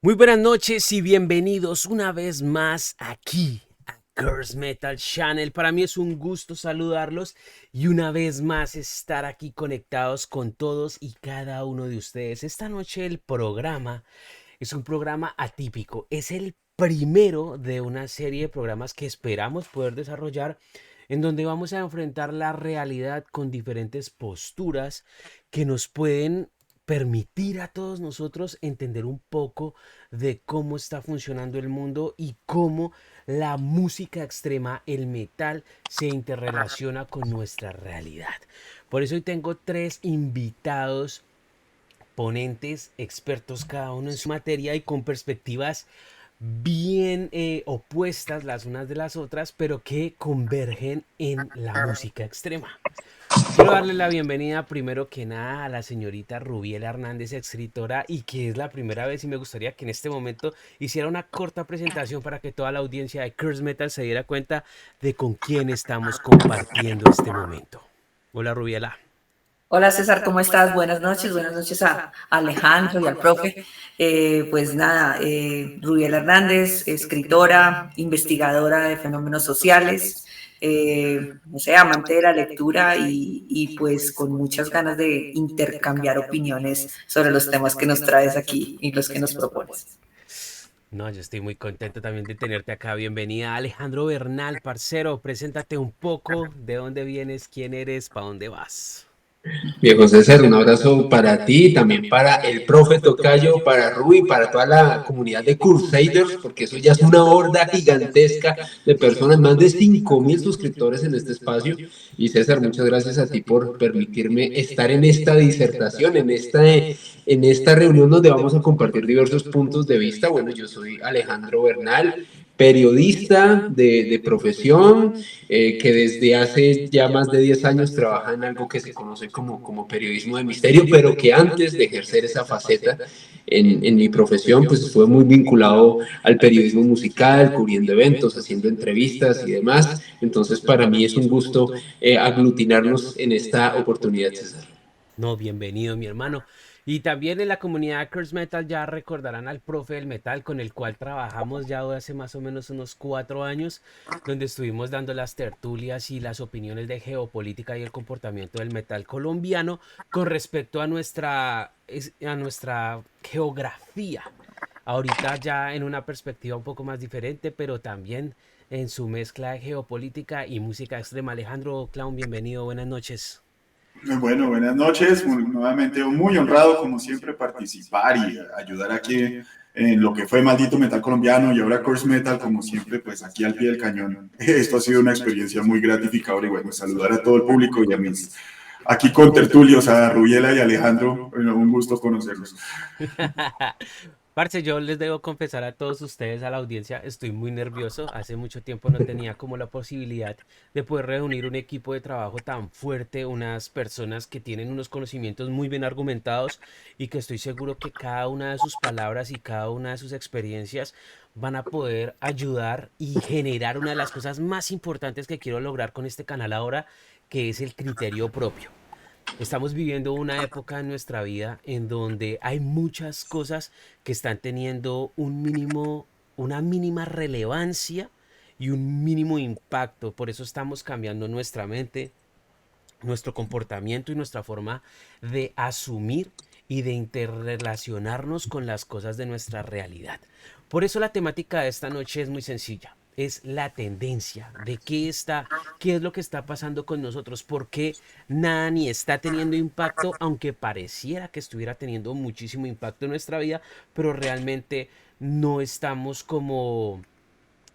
Muy buenas noches y bienvenidos una vez más aquí a Curse Metal Channel. Para mí es un gusto saludarlos y una vez más estar aquí conectados con todos y cada uno de ustedes. Esta noche el programa es un programa atípico. Es el primero de una serie de programas que esperamos poder desarrollar en donde vamos a enfrentar la realidad con diferentes posturas que nos pueden permitir a todos nosotros entender un poco de cómo está funcionando el mundo y cómo la música extrema, el metal, se interrelaciona con nuestra realidad. Por eso hoy tengo tres invitados, ponentes, expertos cada uno en su materia y con perspectivas bien opuestas las unas de las otras, pero que convergen en la música extrema. Quiero darle la bienvenida primero que nada a la señorita Rubiela Hernández, escritora, y que es la primera vez y me gustaría que en este momento hiciera una corta presentación para que toda la audiencia de Curse Metal se diera cuenta de con quién estamos compartiendo este momento. Hola Rubiela. Hola César, ¿cómo estás? Buenas noches a Alejandro y al profe. Pues nada, Rubiela Hernández, escritora, investigadora de fenómenos sociales, no sé, amante de la lectura y pues con muchas ganas de intercambiar opiniones sobre los temas que nos traes aquí y los que nos propones. No, yo estoy muy contento también de tenerte acá. Bienvenida Alejandro Bernal, parcero. Preséntate un poco, de dónde vienes, quién eres, para dónde vas. Viejo César, un abrazo para ti, también para el profe Tocayo, para Rui, para toda la comunidad de Crusaders, porque eso ya es una horda gigantesca de personas, más de 5.000 suscriptores en este espacio. Y César, muchas gracias a ti por permitirme estar en esta disertación, en esta reunión donde vamos a compartir diversos puntos de vista. Bueno, yo soy Alejandro Bernal, periodista de profesión, que desde hace ya más de 10 años trabaja en algo que se conoce como periodismo de misterio, pero que antes de ejercer esa faceta en mi profesión, pues estuve muy vinculado al periodismo musical, cubriendo eventos, haciendo entrevistas y demás. Entonces, para mí es un gusto aglutinarnos en esta oportunidad, César. No, bienvenido, mi hermano. Y también en la comunidad Curse Metal ya recordarán al profe del metal con el cual trabajamos ya hace más o menos unos 4 años, donde estuvimos dando las tertulias y las opiniones de geopolítica y el comportamiento del metal colombiano con respecto a nuestra geografía. Ahorita ya en una perspectiva un poco más diferente, pero también en su mezcla de geopolítica y música extrema. Alejandro Clown, bienvenido, buenas noches. Bueno, buenas noches. Nuevamente muy honrado, como siempre, participar y ayudar aquí en lo que fue Maldito Metal Colombiano y ahora Curse Metal, como siempre, pues aquí al pie del cañón. Esto ha sido una experiencia muy gratificadora y bueno, saludar a todo el público y a mis aquí con tertulios, a Rubiela y Alejandro. Bueno, un gusto conocerlos. Parce, yo les debo confesar a todos ustedes, a la audiencia, estoy muy nervioso. Hace mucho tiempo no tenía como la posibilidad de poder reunir un equipo de trabajo tan fuerte, unas personas que tienen unos conocimientos muy bien argumentados y que estoy seguro que cada una de sus palabras y cada una de sus experiencias van a poder ayudar y generar una de las cosas más importantes que quiero lograr con este canal ahora, que es el criterio propio. Estamos viviendo una época en nuestra vida en donde hay muchas cosas que están teniendo una mínima relevancia y un mínimo impacto. Por eso estamos cambiando nuestra mente, nuestro comportamiento y nuestra forma de asumir y de interrelacionarnos con las cosas de nuestra realidad. Por eso la temática de esta noche es muy sencilla. Es la tendencia de qué es lo que está pasando con nosotros, por qué nada ni está teniendo impacto, aunque pareciera que estuviera teniendo muchísimo impacto en nuestra vida, pero realmente no estamos como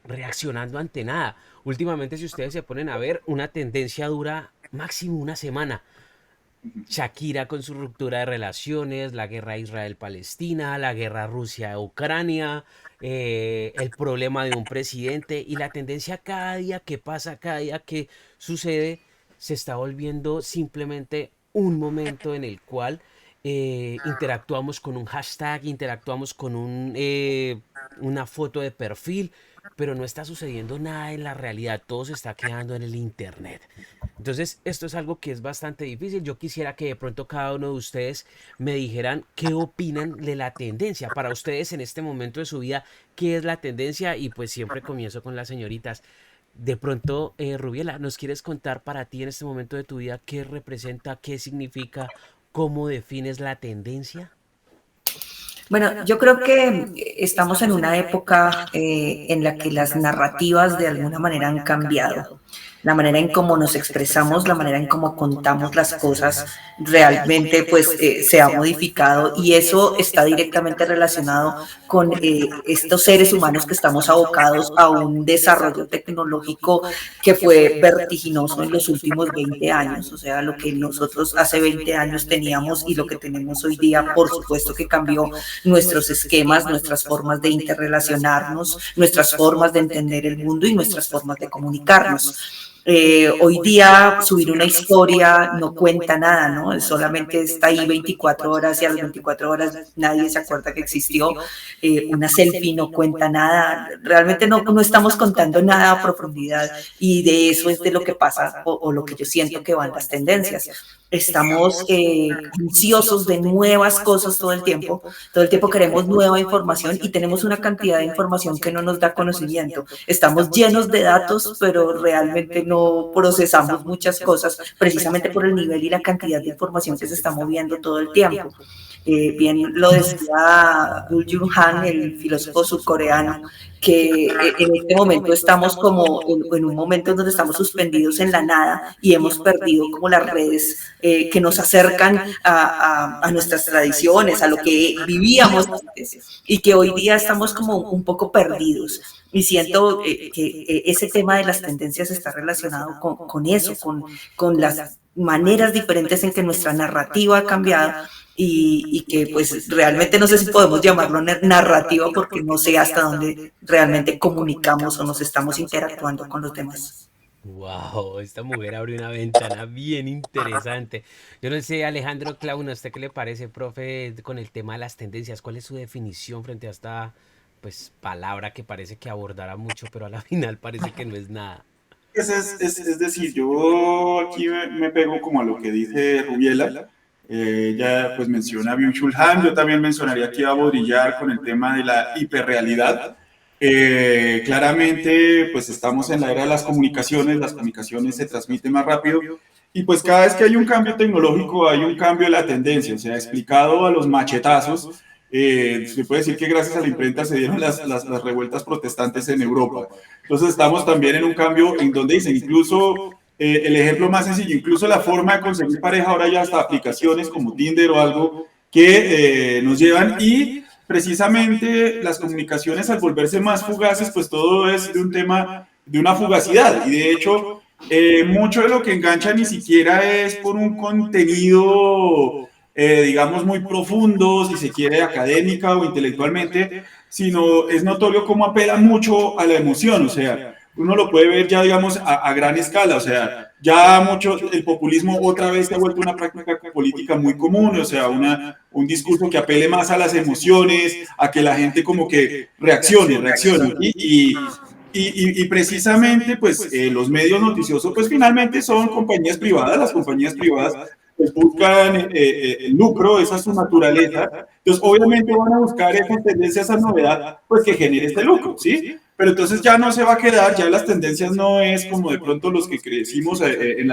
reaccionando ante nada. Últimamente, si ustedes se ponen a ver, una tendencia dura máximo una semana. Shakira con su ruptura de relaciones, la guerra Israel-Palestina, la guerra Rusia-Ucrania, el problema de un presidente y la tendencia cada día que pasa, cada día que sucede, se está volviendo simplemente un momento en el cual interactuamos con un hashtag, interactuamos con una foto de perfil, pero no está sucediendo nada en la realidad, todo se está quedando en el internet. Entonces, esto es algo que es bastante difícil. Yo quisiera que de pronto cada uno de ustedes me dijeran qué opinan de la tendencia. Para ustedes en este momento de su vida, ¿qué es la tendencia? Y pues siempre comienzo con las señoritas. De pronto, Rubiela, ¿nos quieres contar para ti en este momento de tu vida qué representa, qué significa, cómo defines la tendencia? Bueno, yo creo que estamos en una época en la que las narrativas de alguna manera han cambiado. La manera en cómo nos expresamos, la manera en cómo contamos las cosas realmente pues se ha modificado y eso está directamente relacionado con estos seres humanos que estamos abocados a un desarrollo tecnológico que fue vertiginoso en los últimos 20 años. O sea, lo que nosotros hace 20 años teníamos y lo que tenemos hoy día, por supuesto que cambió nuestros esquemas, nuestras formas de interrelacionarnos, nuestras formas de entender el mundo y nuestras formas de comunicarnos. Hoy día subir una historia no cuenta nada, ¿no? Solamente está ahí 24 horas y a las 24 horas nadie se acuerda que existió. Una selfie no cuenta nada. Realmente no estamos contando nada a profundidad y de eso es de lo que pasa o lo que yo siento que van las tendencias. Estamos ansiosos de nuevas cosas todo el tiempo queremos nueva información y tenemos una cantidad de información que no nos da conocimiento. Estamos llenos de datos, pero realmente no procesamos muchas cosas precisamente por el nivel y la cantidad de información que se está moviendo todo el tiempo. Bien lo decía Gul Jung Han, el filósofo surcoreano, que en este momento estamos como en un momento donde estamos suspendidos en la nada y hemos perdido como las redes que nos acercan a nuestras tradiciones, a lo que vivíamos antes y que hoy día estamos como un poco perdidos. Y siento que ese tema de las tendencias está relacionado con eso, con las maneras diferentes en que nuestra narrativa ha cambiado y que pues realmente no sé si podemos llamarlo narrativa porque no sé hasta dónde realmente comunicamos o nos estamos interactuando con los demás. Wow, esta mujer abre una ventana bien interesante. Yo no sé, Alejandro Clauno, ¿a usted qué le parece, profe, con el tema de las tendencias? ¿Cuál es su definición frente a esta, pues, palabra que parece que abordará mucho, pero a la final parece que no es nada? Es decir, yo aquí me pego como a lo que dice Rubiela. Ella pues menciona a Byung-Chul Han, yo también mencionaría aquí a Baudrillard con el tema de la hiperrealidad. Claramente pues estamos en la era de las comunicaciones se transmiten más rápido y pues cada vez que hay un cambio tecnológico hay un cambio de la tendencia, o sea, explicado a los machetazos. Se puede decir que gracias a la imprenta se dieron las revueltas protestantes en Europa. Entonces estamos también en un cambio en donde dicen, incluso el ejemplo más sencillo, incluso la forma de conseguir pareja, ahora ya hasta aplicaciones como Tinder o algo que nos llevan y precisamente las comunicaciones al volverse más fugaces, pues todo es de un tema, de una fugacidad y de hecho mucho de lo que engancha ni siquiera es por un contenido digamos, muy profundo, si se quiere, académica o intelectualmente, sino es notorio cómo apela mucho a la emoción, o sea, uno lo puede ver ya, digamos, a gran escala, o sea, ya mucho, el populismo otra vez se ha vuelto una práctica política muy común, o sea, un discurso que apele más a las emociones, a que la gente como que reaccione, y precisamente, pues, los medios noticiosos, pues, finalmente son compañías privadas, las compañías privadas pues buscan el lucro, esa es su naturaleza. Entonces, obviamente van a buscar esas tendencias, esa novedad, pues que genere este lucro, ¿sí? Pero entonces ya no se va a quedar, ya las tendencias no es como de pronto los que crecimos en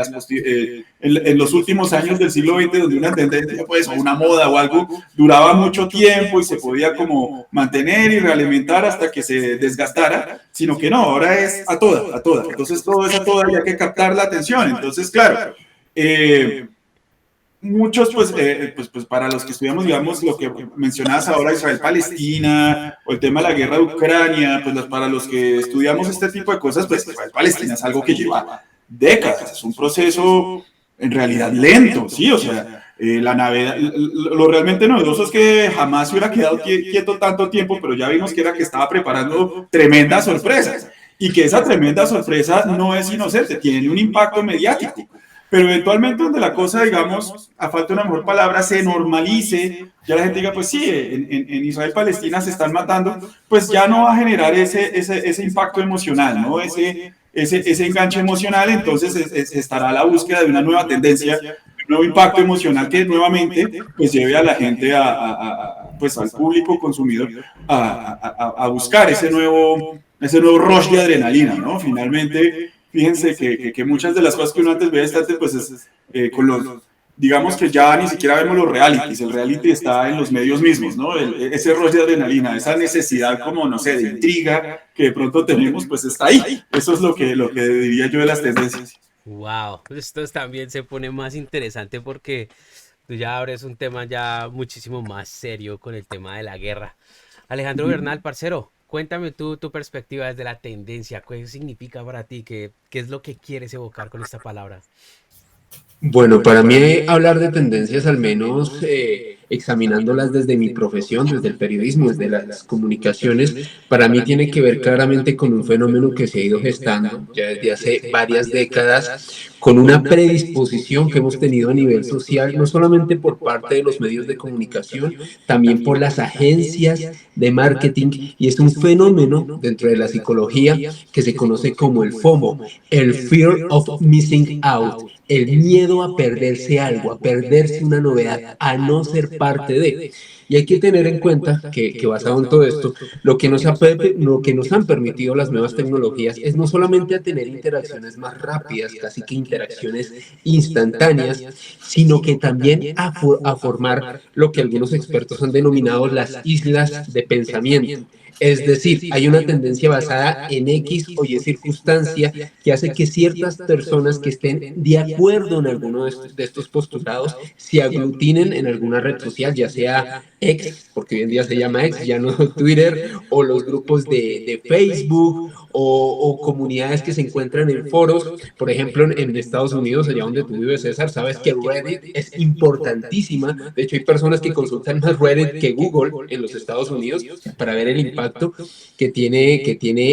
los últimos años del siglo XX, donde una tendencia, pues, o una moda o algo, duraba mucho tiempo y se podía como mantener y realimentar hasta que se desgastara, sino que no, ahora es a toda. Entonces, todo es a toda y hay que captar la atención. Entonces, claro, muchos, pues para los que estudiamos, digamos, lo que mencionabas ahora, Israel-Palestina, o el tema de la guerra de Ucrania, pues para los que estudiamos este tipo de cosas, pues Israel-Palestina es algo que lleva décadas, es un proceso en realidad lento, ¿sí? O sea, la nave, lo realmente novedoso es que jamás se hubiera quedado quieto tanto tiempo, pero ya vimos que era que estaba preparando tremendas sorpresas, y que esa tremenda sorpresa no es inocente, tiene un impacto mediático. Pero eventualmente donde la cosa, digamos, a falta de una mejor palabra, se normalice, ya la gente diga, pues sí, en Israel-Palestina se están matando, pues ya no va a generar ese impacto emocional, ¿no? ese enganche emocional, entonces estará a la búsqueda de una nueva tendencia, un nuevo impacto emocional que nuevamente pues lleve a la gente, pues al público consumidor a buscar ese nuevo rush de adrenalina, ¿no? Finalmente, fíjense que muchas de las cosas que uno antes veía pues con los, digamos que ya ni siquiera vemos los realities, el reality está en los medios mismos, ¿no? Ese rush de adrenalina, esa necesidad como, no sé, de intriga que de pronto tenemos, pues está ahí. Eso es lo que diría yo de las tendencias. Wow, esto también se pone más interesante porque tú ya abres un tema ya muchísimo más serio con el tema de la guerra. Alejandro Bernal, parcero, cuéntame tú tu perspectiva desde la tendencia. ¿Qué significa para ti? ¿Qué es lo que quieres evocar con esta palabra? Bueno, para mí hablar de tendencias, al menos examinándolas desde mi profesión, desde el periodismo, desde las comunicaciones, para mí tiene que ver claramente con un fenómeno que se ha ido gestando ya desde hace varias décadas, con una predisposición que hemos tenido a nivel social, no solamente por parte de los medios de comunicación, también por las agencias de marketing, y es un fenómeno dentro de la psicología que se conoce como el FOMO, el Fear of Missing Out, el miedo a perderse algo, a perderse una novedad, a no ser parte de. Y hay que tener en cuenta que basado en todo esto, lo que nos han permitido las nuevas tecnologías es no solamente a tener interacciones más rápidas, casi que interacciones instantáneas, sino que también a formar lo que algunos expertos han denominado las islas de pensamiento. Es decir, hay una tendencia basada en X o Y circunstancia que hace que ciertas personas que estén de acuerdo en alguno de estos postulados se aglutinen en alguna red social, ya sea X, porque hoy en día se llama X, ya no Twitter, o los grupos de Facebook, o comunidades que se encuentran en foros. Por ejemplo, en Estados Unidos, allá donde tú vives, César, sabes que Reddit es importantísima. De hecho, hay personas que consultan más Reddit que Google en los Estados Unidos para ver el impacto que tiene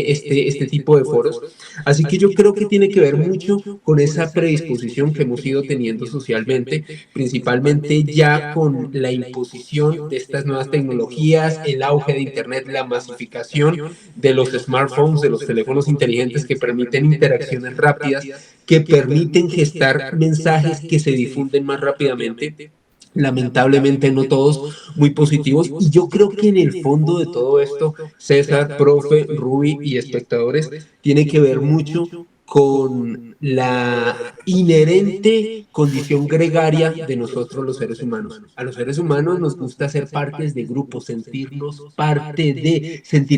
este tipo de foros. Así que yo creo que tiene que ver mucho con esa predisposición que hemos ido teniendo socialmente, principalmente ya con la imposición de estas nuevas tecnologías, el auge de Internet, la masificación de los smartphones, de los teléfonos inteligentes que permiten interacciones rápidas, que permiten gestar mensajes que se difunden más rápidamente. Lamentablemente no todos muy positivos, y yo creo que en el fondo de todo esto, César, profe, Ruby y espectadores, tiene que ver mucho con la inherente condición gregaria de nosotros los seres humanos. A los seres humanos nos gusta ser partes de grupos, sentir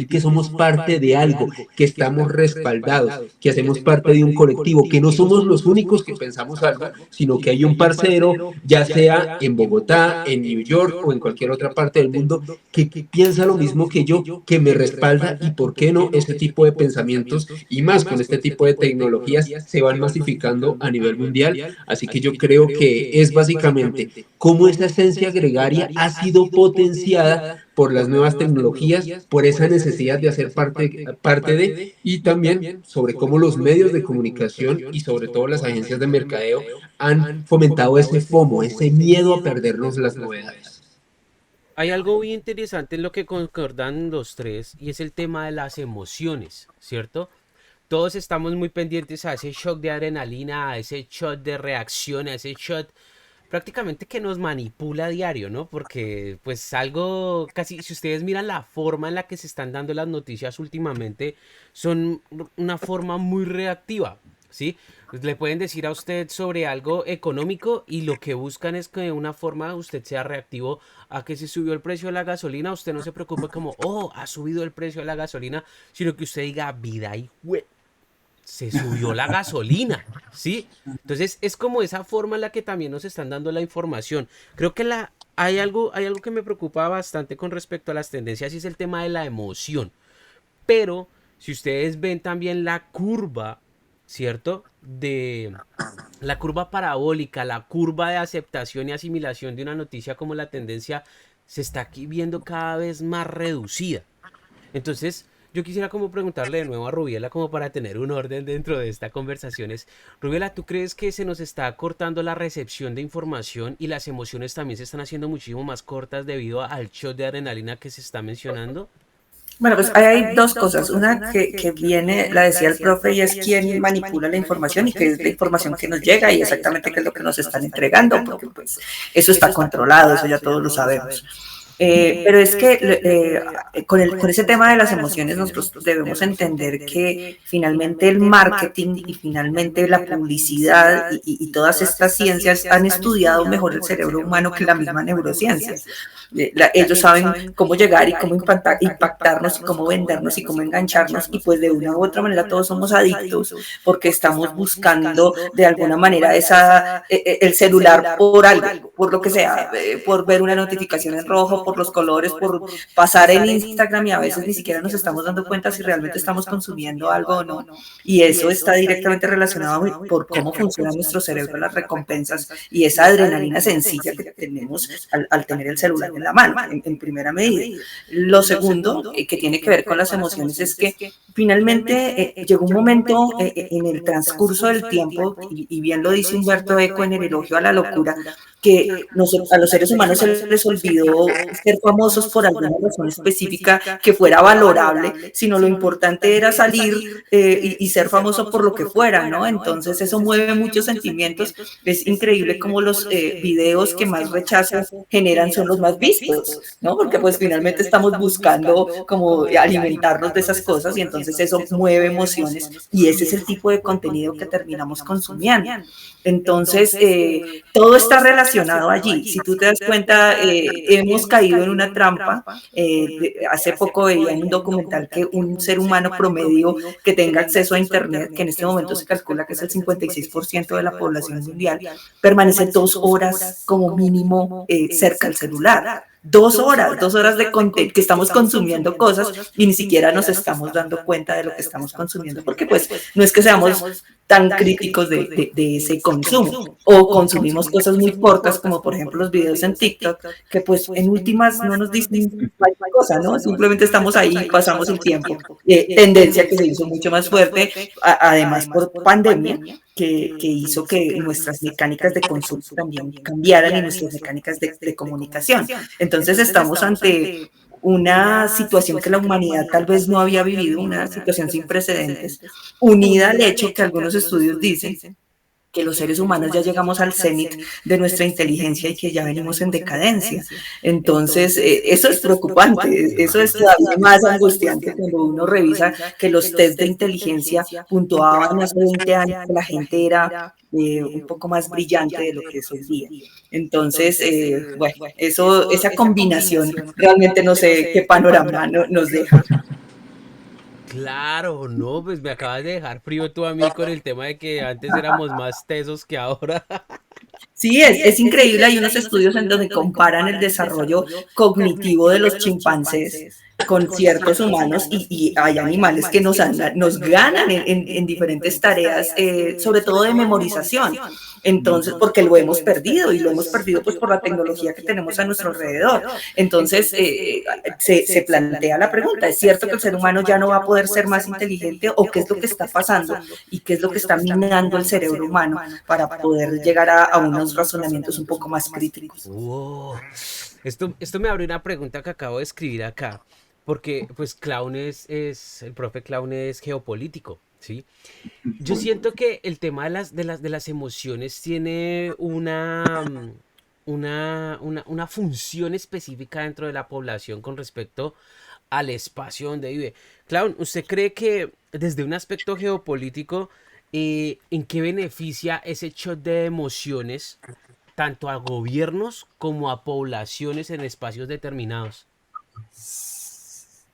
que somos parte de algo, que estamos respaldados, que hacemos parte de un colectivo, que no somos los únicos que pensamos algo, sino que hay un parcero, ya sea en Bogotá, en New York o en cualquier otra parte del mundo, que piensa lo mismo que yo, que me respalda, y por qué no ese tipo de pensamientos, y más con este tipo de tecnologías, se van masificando a nivel mundial. Así que yo creo que es básicamente cómo esa esencia gregaria ha sido potenciada por las nuevas tecnologías, por esa necesidad de hacer parte de, y también sobre cómo los medios de comunicación y sobre todo las agencias de mercadeo han fomentado ese FOMO, ese miedo a perdernos las novedades. Hay algo muy interesante en lo que concordan los tres y es el tema de las emociones, ¿cierto? Todos estamos muy pendientes a ese shock de adrenalina, a ese shot de reacción, a ese shot prácticamente que nos manipula a diario, ¿no? Porque pues algo casi, si ustedes miran la forma en la que se están dando las noticias últimamente, son una forma muy reactiva, ¿sí? Pues le pueden decir a usted sobre algo económico y lo que buscan es que de una forma usted sea reactivo a que se subió el precio de la gasolina. Usted no se preocupe como, oh, ha subido el precio de la gasolina, sino que usted diga, vida y se subió la gasolina, ¿sí? Entonces es como esa forma en la que también nos están dando la información. Creo que hay algo que me preocupa bastante con respecto a las tendencias y es el tema de la emoción. Pero si ustedes ven también la curva, ¿cierto? De la curva parabólica, la curva de aceptación y asimilación de una noticia como la tendencia se está aquí viendo cada vez más reducida. Entonces, yo quisiera como preguntarle de nuevo a Rubiela como para tener un orden dentro de esta conversación es, Rubiela, ¿tú crees que se nos está cortando la recepción de información y las emociones también se están haciendo muchísimo más cortas debido al shot de adrenalina que se está mencionando? Bueno, pues ahí hay dos cosas. Una que viene, la decía el profe, y es quién manipula la información y qué es la información que nos llega y exactamente qué es lo que nos están entregando, porque pues eso está controlado, eso ya todos lo sabemos. Pero es que con ese tema de las emociones nosotros debemos entender que finalmente el marketing y finalmente la publicidad y todas estas ciencias han estudiado mejor el cerebro humano que la misma neurociencia. Ellos saben cómo llegar y cómo impactarnos y cómo vendernos y cómo engancharnos y pues de una u otra manera todos somos adictos porque estamos buscando de alguna manera el celular por algo, por lo que sea, por ver una notificación en rojo, por los colores, por pasar en Instagram y a veces ni siquiera nos estamos dando cuenta si realmente estamos consumiendo algo o no. Y eso está directamente relacionado por cómo funciona nuestro cerebro, las recompensas y esa adrenalina sencilla que tenemos al tener el celular en la mano, en primera medida. Lo segundo, que tiene que ver con las emociones, es que finalmente llegó un momento en el transcurso del tiempo, y bien lo dice Humberto Eco en El elogio a la locura, que a los seres humanos se les olvidó ser famosos por alguna razón específica que fuera valorable, sino lo importante era salir y ser famoso por lo que fuera, ¿no? Entonces eso mueve muchos sentimientos. Es increíble cómo los videos que más rechazan generan son los más vistos, ¿no? Porque pues finalmente estamos buscando como alimentarnos de esas cosas y entonces eso mueve emociones y ese es el tipo de contenido que terminamos consumiendo. Entonces, todo está relacionado allí. Si tú te das cuenta, hemos caído en una trampa. Hace poco veía en un documental que un ser humano promedio que tenga acceso a Internet, que en este momento se calcula que es el 56% de la población mundial, permanece 2 horas como mínimo cerca al celular. 2 horas de contenido, que estamos consumiendo cosas y ni siquiera nos estamos dando cuenta de lo que estamos consumiendo, porque pues no es que seamos tan críticos de ese consumo, o consumimos cosas muy cortas, como por ejemplo los videos en TikTok, que pues en últimas no nos dicen cualquier cosa, ¿no? Simplemente estamos ahí, pasamos el tiempo. Tendencia que se hizo mucho más fuerte, además por pandemia, que hizo que nuestras mecánicas de consumo también cambiaran y nuestras mecánicas de comunicación. Entonces estamos ante una situación que la humanidad tal vez no había vivido, una situación sin precedentes, unida al hecho que algunos estudios dicen que los seres humanos ya llegamos al cenit de nuestra inteligencia y que ya venimos en decadencia. Entonces, eso es preocupante, eso es todavía más angustiante cuando uno revisa que los test de inteligencia puntuaban hace 20 años que la gente era un poco más brillante de lo que es hoy día. Entonces, bueno, esa combinación realmente no sé qué panorama nos deja. Claro, no, pues me acabas de dejar frío tú a mí con el tema de que antes éramos más tesos que ahora. Sí, es increíble. Hay unos estudios en donde comparan el desarrollo cognitivo de los chimpancés con ciertos humanos y hay animales que nos ganan en diferentes tareas, sobre todo de memorización. Entonces, porque lo hemos perdido y lo hemos perdido pues por la tecnología que tenemos a nuestro alrededor. Entonces, se plantea la pregunta, ¿es cierto que el ser humano ya no va a poder ser más inteligente o qué es lo que está pasando y qué es lo que está minando el cerebro humano para poder llegar a unos razonamientos un poco más críticos? Wow. Esto me abre una pregunta que acabo de escribir acá, porque pues Clown el profe Clown es geopolítico, ¿sí? Yo siento que el tema de las emociones tiene una función específica dentro de la población con respecto al espacio donde vive. Clown, ¿usted cree que desde un aspecto geopolítico, en qué beneficia ese shot de emociones tanto a gobiernos como a poblaciones en espacios determinados?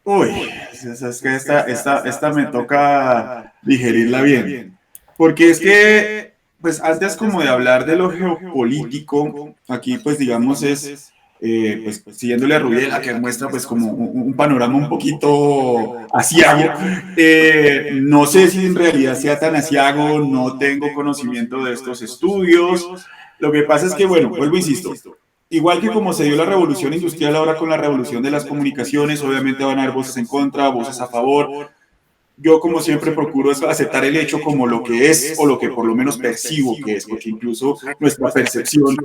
Uy, es que esta me toca digerirla bien. Porque es que, pues antes como de hablar de lo geopolítico, aquí pues digamos pues siguiéndole a Rubiela, que muestra pues como un panorama un poquito asiago. No sé si en realidad sea tan asiago, no tengo conocimiento de estos estudios. Lo que pasa es que, bueno, vuelvo, insisto, igual que como se dio la revolución industrial ahora con la revolución de las comunicaciones, obviamente van a haber voces en contra, voces a favor. Yo como siempre procuro aceptar el hecho como lo que es o lo que por lo menos percibo que es, porque incluso nuestra percepción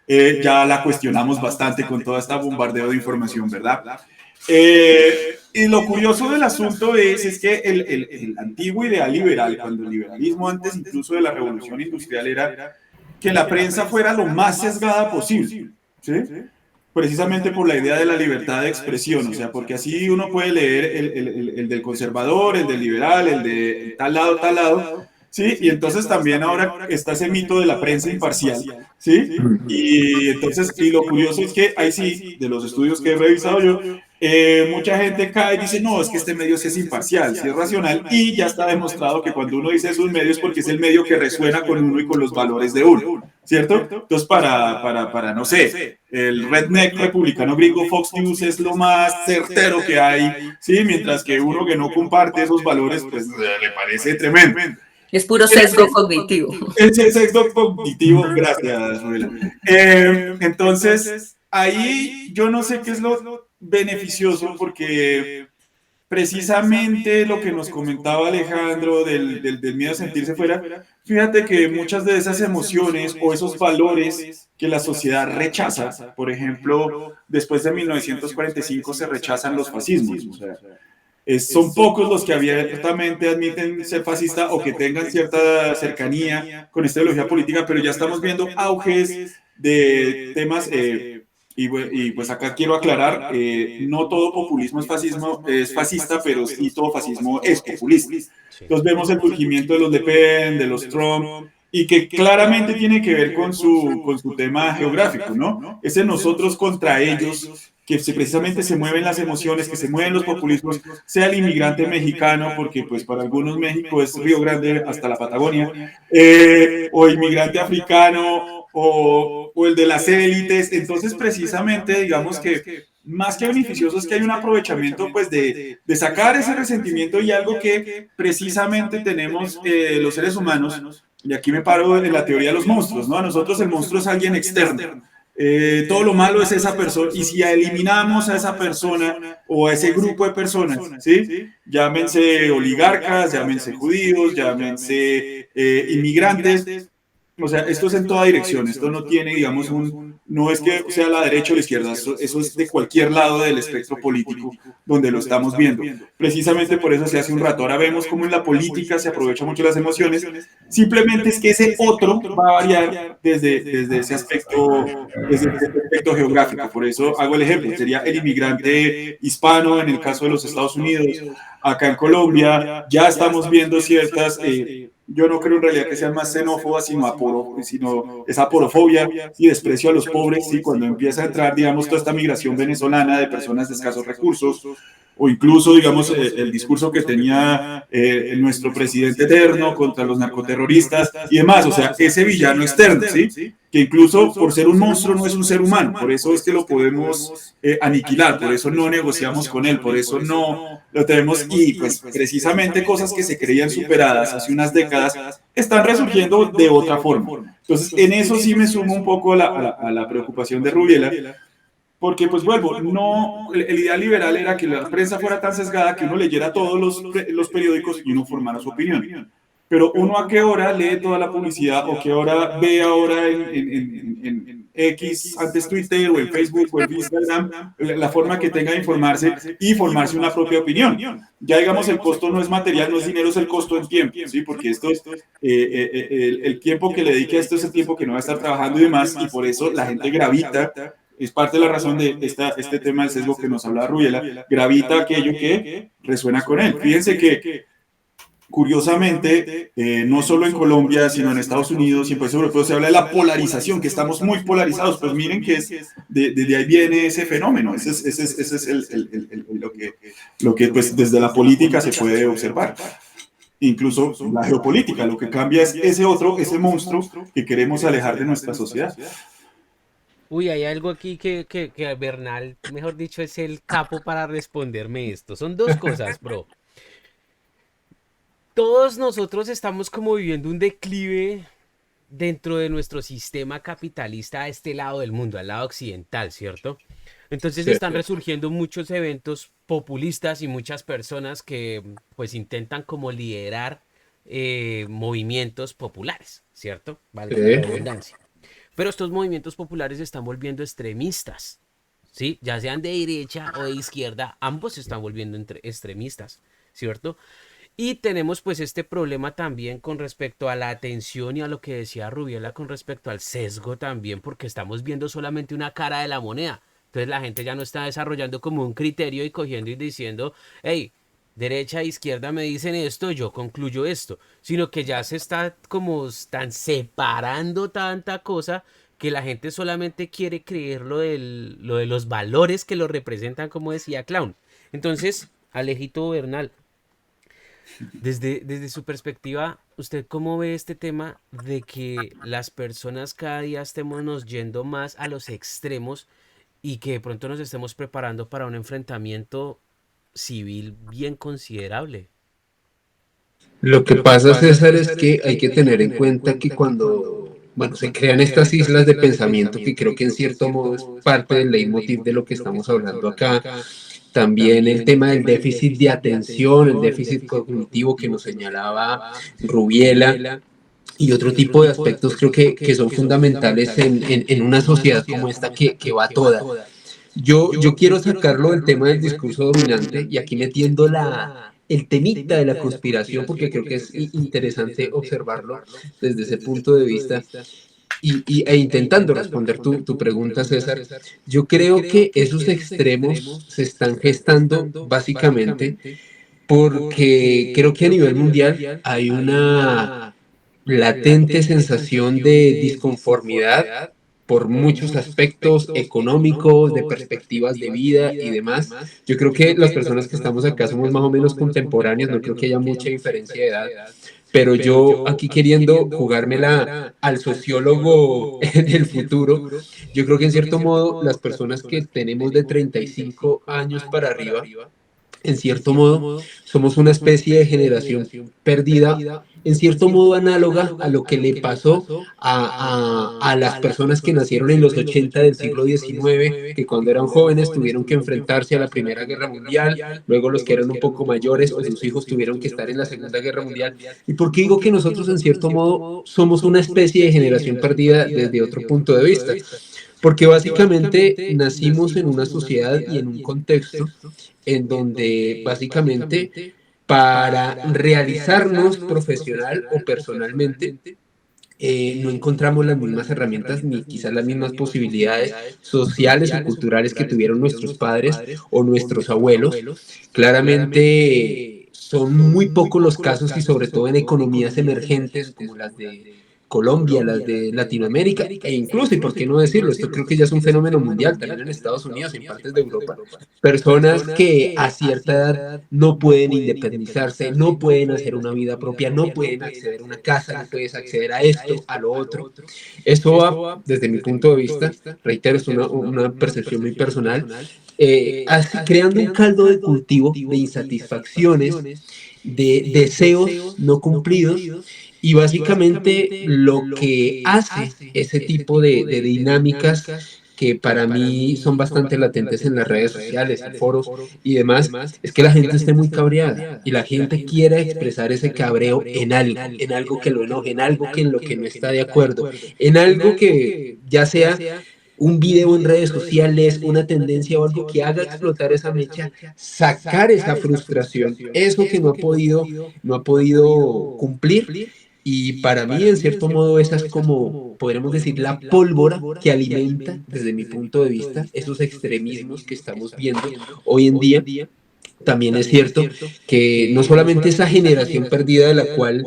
ya la cuestionamos bastante con todo este bombardeo de información, ¿verdad? Y lo curioso del asunto es que el antiguo ideal liberal, cuando el liberalismo antes incluso de la revolución industrial era que la prensa fuera lo más sesgada posible, ¿sí? Precisamente por la idea de la libertad de expresión, o sea, porque así uno puede leer el del conservador, el del liberal, el de tal lado, ¿sí? Y entonces también ahora está ese mito de la prensa imparcial, ¿sí? Y entonces, y lo curioso es que ahí sí, de los estudios que he revisado yo, mucha gente cae y dice, no, es que este medio sí es imparcial, sí es racional, y ya está demostrado que cuando uno dice esos medios es porque es el medio que resuena con uno y con los valores de uno, ¿cierto? Entonces, no sé, el redneck republicano gringo Fox News es lo más certero que hay, ¿sí? Mientras que uno que no comparte esos valores, pues le parece tremendo. Es puro sesgo cognitivo. Es el sesgo cognitivo, gracias, Ruela. Entonces, ahí yo no sé qué es lo beneficioso, porque precisamente lo que nos comentaba Alejandro del miedo a sentirse fuera, fíjate que muchas de esas emociones o esos valores que la sociedad rechaza, por ejemplo, después de 1945 se rechazan los fascismos, o sea, son pocos los que abiertamente admiten ser fascista o que tengan cierta cercanía con esta ideología política, pero ya estamos viendo auges de temas, y pues acá quiero aclarar, no todo populismo es fascismo, es fascista, pero sí todo fascismo es populista. Sí. Entonces vemos el surgimiento de los Le Pen, de los Trump, y que claramente tiene que ver con su tema geográfico, ¿no? Ese nosotros contra ellos, que precisamente se mueven las emociones, que se mueven los populismos, sea el inmigrante mexicano, porque pues para algunos México es Río Grande hasta la Patagonia, o inmigrante africano, o el de las élites. Entonces precisamente digamos que más que beneficioso es que hay un aprovechamiento pues de sacar ese resentimiento, y algo que precisamente tenemos los seres humanos, y aquí me paro en la teoría de los monstruos, ¿no? A nosotros el monstruo es alguien externo. Todo lo malo es esa persona, y si eliminamos a esa persona o a ese grupo de personas, ¿sí? Llámense oligarcas, llámense judíos, llámense inmigrantes, o sea, esto es en toda dirección, esto no tiene, digamos, no es que sea la derecha o la izquierda, eso es de cualquier lado del espectro político donde lo estamos viendo. Precisamente por eso se hace un rato. Ahora vemos cómo en la política se aprovechan mucho las emociones, simplemente es que ese otro va a variar desde ese aspecto geográfico. Por eso hago el ejemplo, sería el inmigrante hispano en el caso de los Estados Unidos. Acá en Colombia ya estamos viendo ciertas... yo no creo en realidad que sean más xenófobas, sino esa aporofobia y desprecio a los pobres, ¿sí? Cuando empieza a entrar, digamos, toda esta migración venezolana de personas de escasos recursos, o incluso, digamos, el discurso que tenía nuestro presidente eterno contra los narcoterroristas y demás, o sea, ese villano externo, ¿sí? Que incluso por ser un monstruo no es un ser humano, por eso es que lo podemos aniquilar, por eso no negociamos con él, por eso no lo tenemos, y pues precisamente cosas que se creían superadas hace unas décadas están resurgiendo de otra forma. Entonces, en eso sí me sumo un poco a la preocupación de Rubiela, porque pues vuelvo, no, el ideal liberal era que la prensa fuera tan sesgada que uno leyera todos los periódicos y uno formara su opinión. Pero uno a qué hora lee toda la publicidad, o qué hora ve ahora en X, antes Twitter, o en Facebook, o en Instagram, la forma que tenga de informarse y formarse una propia opinión. Ya digamos, el costo no es material, no es dinero, es el costo en tiempo, ¿sí? Porque esto es, el tiempo que le dedique a esto es el tiempo que no va a estar trabajando y demás, y por eso la gente gravita. Es parte de la razón de este tema del sesgo que nos hablaba Rubiela, gravita aquello que resuena con él. Fíjense que, curiosamente, no solo en Colombia, sino en Estados Unidos y en países europeos se habla de la polarización, que estamos muy polarizados. Pues miren que de ahí viene ese fenómeno, ese es lo que pues, desde la política se puede observar. Incluso la geopolítica, lo que cambia es ese monstruo que queremos alejar de nuestra sociedad. Uy, hay algo aquí que Bernal, mejor dicho, es el capo para responderme esto. Son dos cosas, bro. Todos nosotros estamos como viviendo un declive dentro de nuestro sistema capitalista a este lado del mundo, al lado occidental, ¿cierto? Entonces Sí. están resurgiendo muchos eventos populistas y muchas personas que pues intentan como liderar movimientos populares, ¿cierto? Valga la Sí. redundancia. Pero estos movimientos populares se están volviendo extremistas, ¿sí? Ya sean de derecha o de izquierda, ambos se están volviendo extremistas, ¿cierto? Y tenemos pues este problema también con respecto a la atención y a lo que decía Rubiela con respecto al sesgo también, porque estamos viendo solamente una cara de la moneda. Entonces la gente ya no está desarrollando como un criterio y cogiendo y diciendo, hey, derecha e izquierda me dicen esto, yo concluyo esto, sino que ya se está como están separando tanta cosa que la gente solamente quiere creer lo de los valores que lo representan, como decía Clown. Entonces, Alejito Bernal, desde su perspectiva, ¿usted cómo ve este tema de que las personas cada día estemos nos yendo más a los extremos y que de pronto nos estemos preparando para un enfrentamiento civil bien considerable? Lo que pasa, César, es que hay que tener en cuenta que cuando, bueno, se crean estas islas de pensamiento, que creo que en cierto modo es parte del leitmotiv de lo que estamos hablando acá, también el tema del déficit de atención, el déficit cognitivo que nos señalaba Rubiela, y otro tipo de aspectos creo que son fundamentales en una sociedad como esta que va toda. Yo quiero sacarlo del tema del discurso dominante y aquí metiendo el temita de la conspiración, porque creo que es interesante observarlo desde ese punto de vista e intentando responder tu pregunta, César. Yo creo que esos extremos se están gestando básicamente porque creo que a nivel mundial hay una latente sensación de disconformidad por muchos aspectos económicos, de perspectivas de vida y demás. Yo creo que las personas que estamos acá somos más o menos contemporáneos, no creo que haya mucha diferencia de edad, pero yo aquí queriendo jugármela al sociólogo del futuro, yo creo que en cierto modo las personas que tenemos de 35 años para arriba, en cierto modo, somos una especie de generación perdida, en cierto modo análoga a lo que le pasó a las personas que nacieron en los 80 del siglo XIX, que cuando eran jóvenes tuvieron que enfrentarse a la Primera Guerra Mundial, luego los que eran un poco mayores o sus hijos tuvieron que estar en la Segunda Guerra Mundial. ¿Y por qué digo que nosotros en cierto modo somos una especie de generación perdida desde otro punto de vista? Porque básicamente nacimos en una sociedad y en un contexto en donde básicamente para realizarnos profesional o personalmente no encontramos las mismas herramientas ni quizás las mismas posibilidades sociales o culturales que tuvieron nuestros padres o nuestros abuelos. Claramente son muy pocos los casos y sobre todo en economías emergentes como las de Colombia, las de Latinoamérica e incluso, y por qué no decirlo, esto creo que ya es un fenómeno mundial, también en Estados Unidos y en partes de Europa, personas que a cierta edad no pueden independizarse, no pueden hacer una vida propia, no pueden acceder a una casa, no puedes acceder a esto, a lo otro. Eso va, desde mi punto de vista, reitero, es una percepción muy personal, creando un caldo de cultivo de insatisfacciones, de deseos no cumplidos y básicamente lo que hace ese tipo de dinámicas que para mí son bastante latentes en las redes sociales, en foros y demás, es que la gente esté muy cabreada y la gente quiera expresar ese cabreo en algo que lo enoje, en algo que en lo que no está de acuerdo, en algo que ya sea un video en redes sociales, una tendencia o algo que haga explotar esa mecha, sacar esa frustración, eso que no ha podido cumplir. Y para mí, en cierto modo, esa es como, podríamos decir, la pólvora que alimenta, desde mi punto de vista, esos extremismos que estamos viendo hoy en día. También es cierto que no solamente esa generación perdida de la cual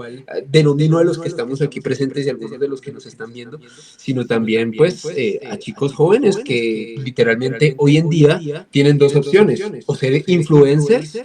denomino a los que estamos aquí presentes y algunos de los que nos están viendo, sino también pues a chicos jóvenes que literalmente hoy en día tienen dos opciones, o ser influencers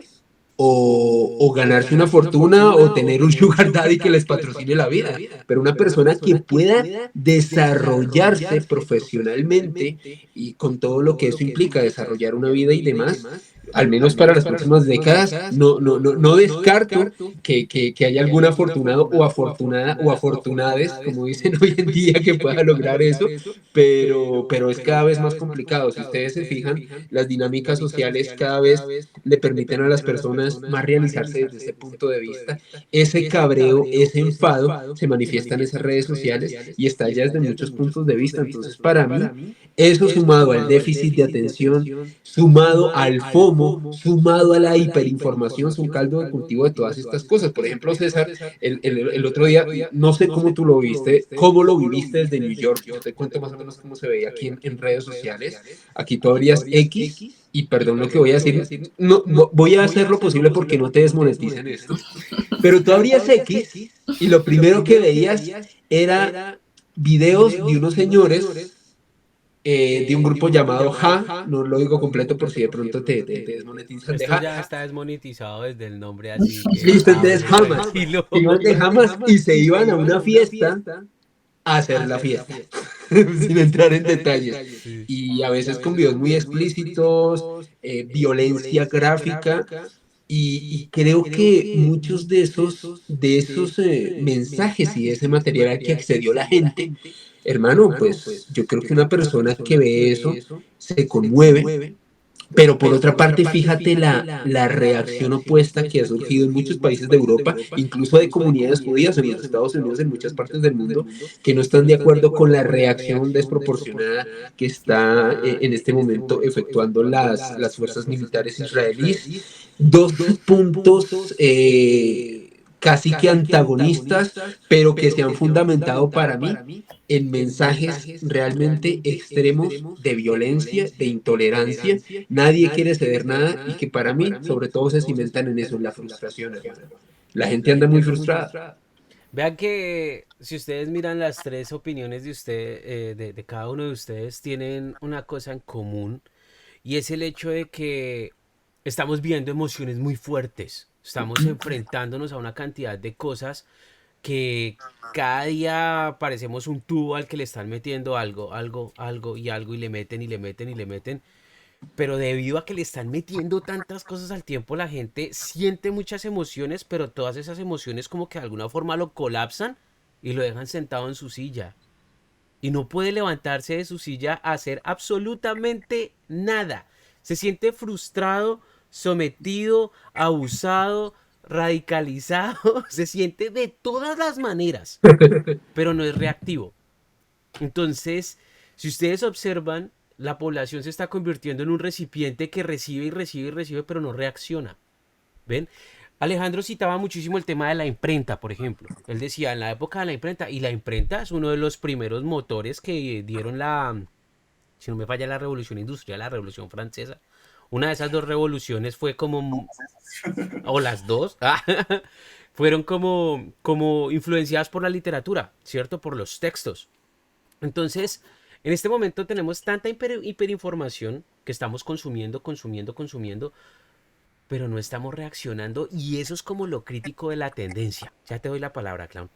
o ganarse una fortuna o tener un sugar daddy que les patrocine la vida, pero una persona que pueda desarrollarse profesionalmente y con todo lo que eso implica, desarrollar una vida y demás, al menos para las próximas décadas, no descarto que haya algún afortunado o afortunada o afortunades, como dicen hoy en día, que pueda lograr eso, pero es cada vez más complicado. Si ustedes se fijan, las dinámicas sociales cada vez le permiten a las personas más realizarse desde ese punto de vista. Ese cabreo, ese enfado se manifiesta en esas redes sociales y estalla desde muchos puntos de vista. Entonces, para mí, eso sumado al déficit de atención, sumado al FOMO, sumado a la hiperinformación, es un caldo de cultivo de todas estas cosas. Por ejemplo, César, el otro día, no sé cómo tú lo viste, cómo lo viviste desde New York. Yo te cuento más o menos cómo se veía aquí en redes sociales. Aquí tú abrías X y perdón lo que voy a decir, voy a hacer lo posible porque no te desmoneticen esto, pero tú abrías X y lo primero que veías era videos de unos señores de un grupo llamado Ja, no lo digo completo por si de pronto te desmonetizan de Esto ya Ja. está desmonetizado desde el nombre, así que Listo, entonces hable Hamas. tranquilo. Iban de Hamas y se iban a una fiesta a hacer la fiesta, sin entrar en detalles. Sí. Y a veces con videos muy explícitos, violencia gráfica. Y creo que muchos de esos mensajes y de ese material al que accedió la gente, hermano, pues yo creo que una persona que ve eso se conmueve, pero por otra parte, fíjate la reacción opuesta que ha surgido en muchos países de Europa, incluso de comunidades judías en los Estados Unidos, en muchas partes del mundo, que no están de acuerdo con la reacción desproporcionada que está en este momento efectuando las fuerzas militares israelíes. Dos puntos casi que antagonistas, pero que se han fundamentado para mí en mensajes realmente extremos de violencia, de intolerancia. Nadie quiere ceder nada y que para mí, sobre todo, se cimentan en eso, en la frustración, hermano. La gente anda muy frustrada. Vean que si ustedes miran las tres opiniones de usted, de cada uno de ustedes, tienen una cosa en común y es el hecho de que estamos viendo emociones muy fuertes, estamos enfrentándonos a una cantidad de cosas que cada día parecemos un tubo al que le están metiendo algo y le meten y le meten y le meten. Pero debido a que le están metiendo tantas cosas al tiempo, la gente siente muchas emociones, pero todas esas emociones como que de alguna forma lo colapsan y lo dejan sentado en su silla. Y no puede levantarse de su silla a hacer absolutamente nada. Se siente frustrado, sometido, abusado, radicalizado. Se siente de todas las maneras, pero no es reactivo. Entonces, si ustedes observan, la población se está convirtiendo en un recipiente que recibe y recibe y recibe, pero no reacciona. ¿Ven? Alejandro citaba muchísimo el tema de la imprenta, por ejemplo. Él decía, en la época de la imprenta, y la imprenta es uno de los primeros motores que dieron si no me falla, la revolución industrial, la revolución francesa. Una de esas dos revoluciones fue como, o las dos, fueron como influenciadas por la literatura, ¿cierto? Por los textos. Entonces, en este momento tenemos tanta hiperinformación que estamos consumiendo, pero no estamos reaccionando y eso es como lo crítico de la tendencia. Ya te doy la palabra, Clown.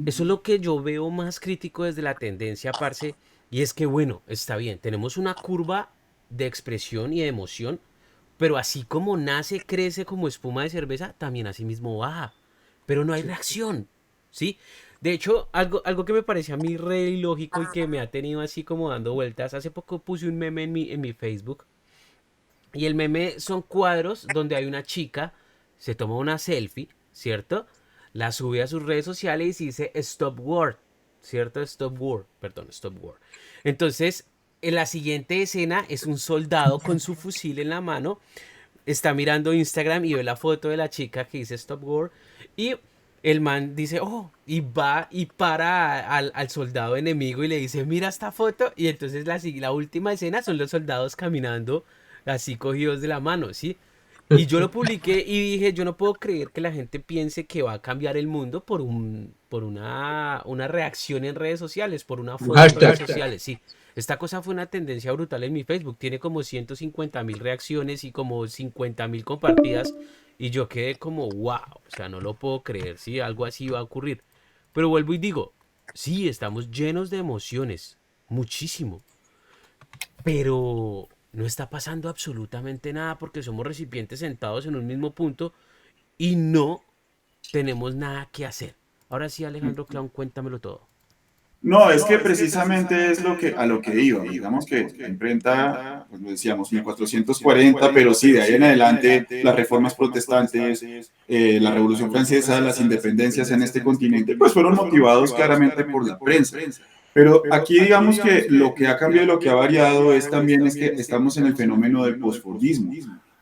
Eso es lo que yo veo más crítico desde la tendencia, parce, y es que, bueno, está bien, tenemos una curva de expresión y de emoción, pero así como nace, crece como espuma de cerveza, también así mismo baja, pero no hay reacción, ¿sí? De hecho, algo que me parece a mí re ilógico y que me ha tenido así como dando vueltas, hace poco puse un meme en mi Facebook y el meme son cuadros donde hay una chica, se toma una selfie, ¿cierto? La sube a sus redes sociales y dice Stop War, ¿cierto? Stop War, perdón, Stop War. Entonces, en la siguiente escena es un soldado con su fusil en la mano, está mirando Instagram y ve la foto de la chica que dice Stop War y el man dice, oh, y va y para al soldado enemigo y le dice, mira esta foto. Y entonces la última escena son los soldados caminando así cogidos de la mano, ¿sí? Y yo lo publiqué y dije, yo no puedo creer que la gente piense que va a cambiar el mundo por una reacción en redes sociales, por una foto en redes sociales, sí. Esta cosa fue una tendencia brutal en mi Facebook. Tiene como 150.000 reacciones y como 50.000 compartidas. Y yo quedé como, wow, o sea, no lo puedo creer, sí, algo así va a ocurrir. Pero vuelvo y digo, sí, estamos llenos de emociones, muchísimo. Pero no está pasando absolutamente nada porque somos recipientes sentados en un mismo punto y no tenemos nada que hacer. Ahora sí, Alejandro Clown, cuéntamelo todo. No, es que precisamente es a lo que iba. Digamos que la imprenta, pues lo decíamos, 1440, pero sí, de ahí en adelante, las reformas protestantes, la Revolución Francesa, las independencias en este continente, pues fueron motivados claramente por la prensa. Pero aquí digamos que lo que ha cambiado y lo que ha variado es que estamos en el fenómeno del posfordismo.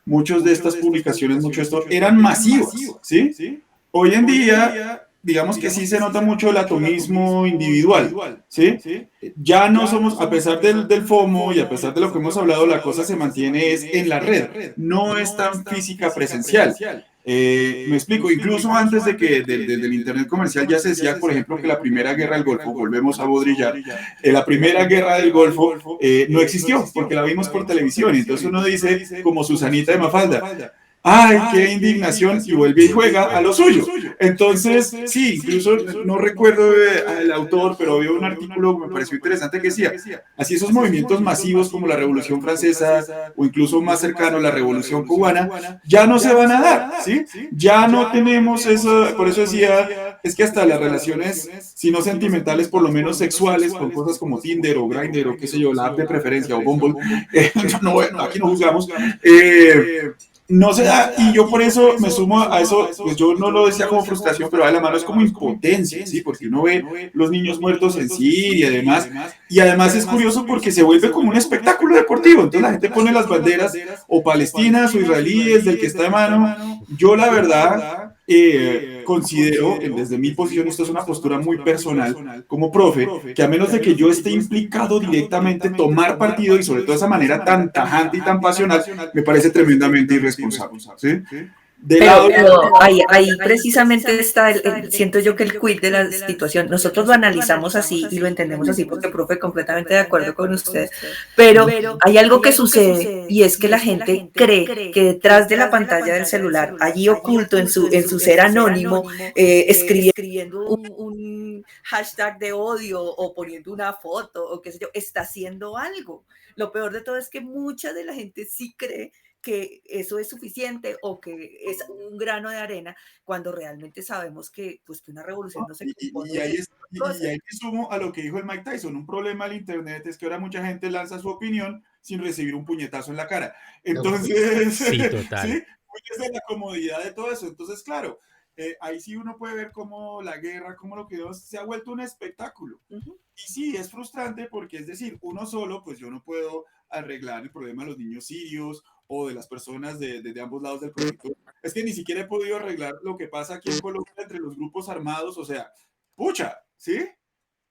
Muchas de estas publicaciones, mucho de esto, eran masivas, ¿sí? Hoy en día, digamos que sí se nota mucho el atomismo individual, ¿sí? Ya no somos, a pesar del FOMO y a pesar de lo que hemos hablado, la cosa se mantiene es en la red, no es tan física presencial. Me explico, incluso antes de que del Internet comercial ya se decía, por ejemplo, que la primera guerra del Golfo, volvemos a Bodrillar, la primera guerra del Golfo no existió porque la vimos por televisión, y entonces uno dice, como Susanita de Mafalda, ¡ay, qué indignación! Y vuelve y juega a lo suyo. Entonces, sí, incluso no recuerdo al autor, pero veo un artículo que me pareció interesante que decía, así esos movimientos masivos como la Revolución Francesa o incluso más cercano la Revolución Cubana, ya no se van a dar, ¿sí? Ya no tenemos eso, por eso decía, es que hasta las relaciones, si no sentimentales, por lo menos sexuales, con cosas como Tinder o Grindr o qué sé yo, la app de preferencia o Bumble, no, bueno, aquí no juzgamos, no se da, y yo por eso me sumo a eso, pues yo no lo decía como frustración, pero a la mano es como impotencia, ¿sí? Porque uno ve los niños muertos en Siria y además es curioso porque se vuelve como un espectáculo deportivo, entonces la gente pone las banderas o palestinas o israelíes del que está de mano. Yo la verdad considero, desde mi posición, esto es una postura muy personal como profe, que a menos de que yo esté implicado directamente, tomar partido y sobre todo de esa manera tan tajante y tan pasional, me parece tremendamente irresponsable, ¿sí? Pero ahí precisamente está, siento yo que el quid de la situación, nosotros lo analizamos así y lo entendemos así porque, profe, completamente de acuerdo con usted, pero hay algo que sucede y es que la gente cree que detrás de la pantalla del celular, allí oculto en su ser anónimo, escribiendo un hashtag de odio o poniendo una foto o qué sé yo, está haciendo algo. Lo peor de todo es que mucha de la gente sí cree que eso es suficiente o que es un grano de arena, cuando realmente sabemos que, pues, que una revolución no se compone Y de ahí, cosas. y ahí me sumo a lo que dijo el Mike Tyson, un problema del Internet es que ahora mucha gente lanza su opinión sin recibir un puñetazo en la cara. Entonces, Sí, ¿sí? total. Muy desde la comodidad de todo eso. Entonces, claro, ahí sí uno puede ver cómo la guerra, cómo lo que Dios se ha vuelto un espectáculo. Y sí, es frustrante porque, es decir, uno solo, pues yo no puedo arreglar el problema de los niños sirios o de las personas de ambos lados del conflicto. Es que ni siquiera he podido arreglar lo que pasa aquí en Colombia entre los grupos armados, o sea, pucha, ¿sí?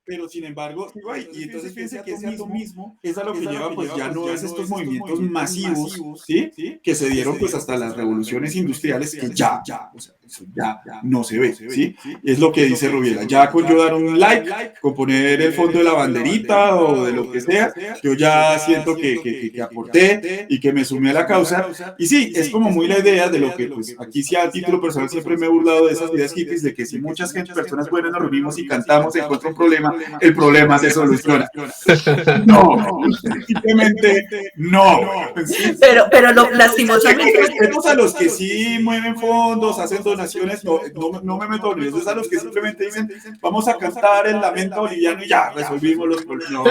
Pero sin embargo, digo, y entonces fíjense que ese atomismo es a lo que lleva, pues ya no es estos movimientos masivos, ¿sí? Que se dieron pues hasta las revoluciones industriales, que ya, o sea, eso ya no se ve, ¿sí? Es lo que dice Rubiela, ya con yo dar un like, con poner el fondo de la banderita o de lo que sea, yo ya siento que aporté y que me sumé a la causa. Y sí, es como muy la idea de lo que, pues aquí sí a título personal siempre me he burlado de esas ideas hippies, de que si muchas personas buenas nos reunimos y cantamos en contra de un problema, el problema se soluciona. No, simplemente no. Pero lastimosamente. A los que sí mueven fondos, hacen donaciones, no me meto en eso. Es a los que simplemente dicen, vamos a cantar el lamento boliviano y ya, resolvimos los problemas.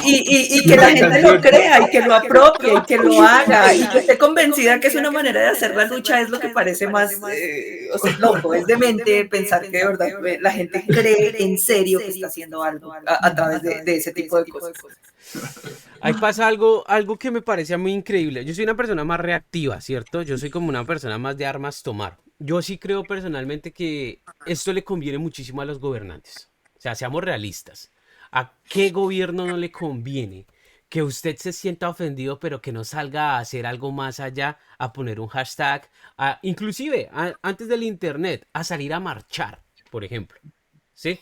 Y que la gente lo crea y que lo apropie y que lo haga. Y yo estoy convencida que es una manera de hacer la lucha, es lo que parece más o sea, loco, es demente pensar que de verdad la gente cree en serio que está haciendo algo a través de ese tipo de cosas. Ahí pasa algo que me parece muy increíble. Yo soy una persona más reactiva, ¿cierto? Yo soy como una persona más de armas tomar. Yo sí creo personalmente que esto le conviene muchísimo a los gobernantes. O sea, seamos realistas. ¿A qué gobierno no le conviene que usted se sienta ofendido, pero que no salga a hacer algo más allá, a poner un hashtag, inclusive antes del internet, a salir a marchar, por ejemplo? ¿Sí?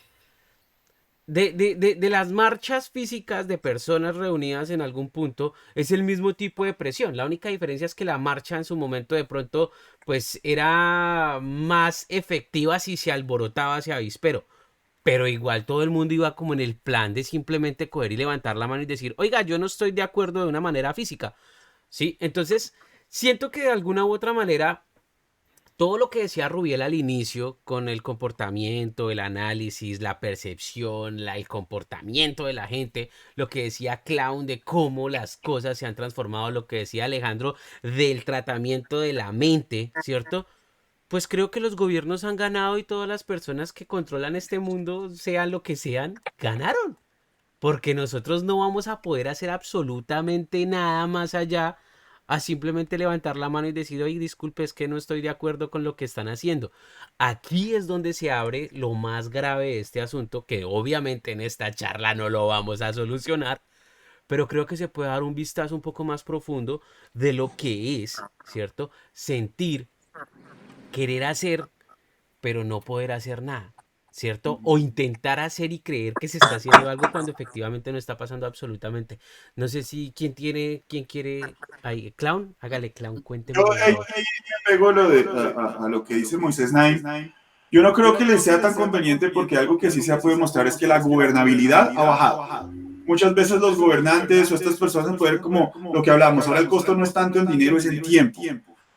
De las marchas físicas de personas reunidas en algún punto es el mismo tipo de presión. La única diferencia es que la marcha en su momento de pronto pues era más efectiva si se alborotaba, se avispero. pero igual todo el mundo iba como en el plan de simplemente coger y levantar la mano y decir, oiga, yo no estoy de acuerdo de una manera física, ¿sí? Entonces, siento que de alguna u otra manera todo lo que decía Rubiel al inicio con el comportamiento, el análisis, la percepción, el comportamiento de la gente, lo que decía Clown de cómo las cosas se han transformado, lo que decía Alejandro del tratamiento de la mente, ¿cierto? Pues creo que los gobiernos han ganado y todas las personas que controlan este mundo, sean lo que sean, ganaron. Porque nosotros no vamos a poder hacer absolutamente nada más allá a simplemente levantar la mano y decir, oye, disculpe, es que no estoy de acuerdo con lo que están haciendo. Aquí es donde se abre lo más grave de este asunto, que obviamente en esta charla no lo vamos a solucionar, pero creo que se puede dar un vistazo un poco más profundo de lo que es, ¿cierto? Sentir, querer hacer, pero no poder hacer nada, ¿cierto? O intentar hacer y creer que se está haciendo algo cuando efectivamente no está pasando absolutamente. No sé si quién quiere, ahí, Clown, hágale Clown, Yo cuénteme por ahí, favor. ahí me pego a lo que dice Moisés Naim. Yo no creo que les sea tan conveniente porque algo que sí se ha podido mostrar es que la gobernabilidad ha bajado. Muchas veces los gobernantes o estas personas en poder, como lo que hablamos, ahora el costo no es tanto en dinero, es en tiempo.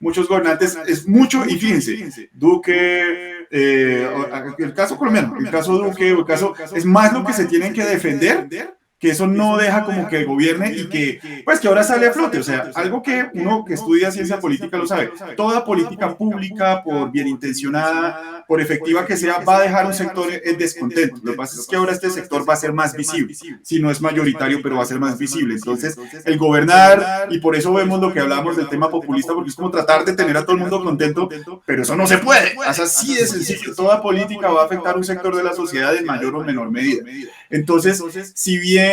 Muchos gobernantes es mucho, y fíjense, Duque, el caso colombiano, el caso Duque, el caso, es más lo que se tienen que defender, que eso no deja como que gobierne y que, pues que ahora sale a flote. O sea, algo que uno que estudia ciencia política lo sabe. Toda política pública, por bien intencionada, por efectiva que sea, va a dejar un sector en descontento. Lo que pasa es que ahora este sector va a ser más visible. Si no es mayoritario, pero va a ser más visible. Entonces, el gobernar, y por eso vemos lo que hablamos del tema populista, porque es como tratar de tener a todo el mundo contento, pero eso no se puede. Es así de sencillo. Toda política va a afectar a un sector de la sociedad en mayor o menor medida. Entonces, si bien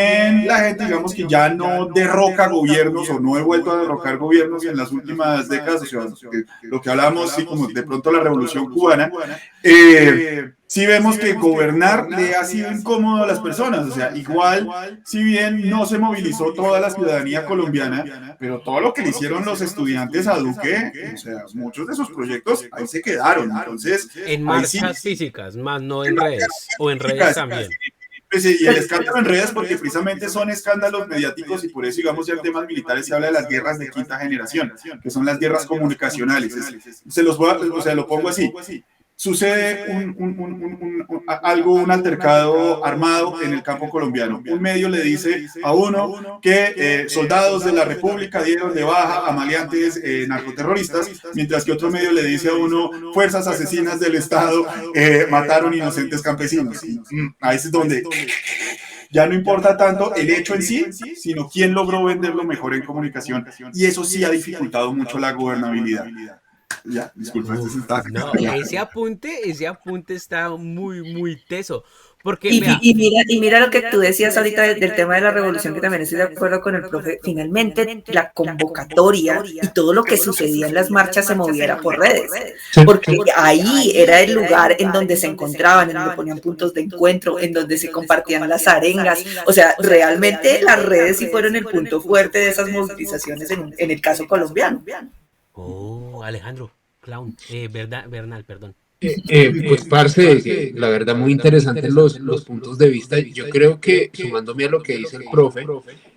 la gente, digamos que ya no derroca gobiernos o no he vuelto a derrocar gobiernos en las últimas décadas, o sea, lo que hablamos, sí, como de pronto la revolución cubana, sí vemos que gobernar le ha sido incómodo a las personas. O sea, igual, si bien no se movilizó toda la ciudadanía colombiana, pero todo lo que le hicieron los estudiantes a Duque, o sea, muchos de sus proyectos ahí se quedaron. Entonces, En ahí sí, marchas físicas, más no en redes, o en redes también. pues, y el escándalo en redes, porque precisamente son escándalos mediáticos y por eso, digamos, ya en temas militares se habla de las guerras de quinta generación, que son las guerras comunicacionales. Se los voy a, o sea, lo pongo así. Sucede un altercado armado en el campo colombiano. Un medio le dice a uno que soldados de la República dieron de baja a maleantes narcoterroristas, mientras que otro medio le dice a uno, fuerzas asesinas del Estado mataron inocentes campesinos. Ahí es donde ya no importa tanto el hecho en sí, sino quién logró venderlo mejor en comunicación. Y eso sí ha dificultado mucho la gobernabilidad. Ya, disculpa, no, ese apunte está muy teso. Porque, Y, vea, y mira lo que tú decías ahorita del tema de la revolución, que también estoy de acuerdo con el profe. Finalmente, la convocatoria y todo lo que sucedía en las marchas se moviera por redes, porque ahí era el lugar en donde se encontraban, en donde ponían puntos de encuentro, en donde se compartían las arengas. O sea, realmente las redes sí fueron el punto fuerte de esas movilizaciones en el caso colombiano. oh, Alejandro, Clown, Bernal, perdón. Pues, parce, la verdad, muy interesantes los puntos de vista. Yo creo que, sumándome a lo que dice el profe,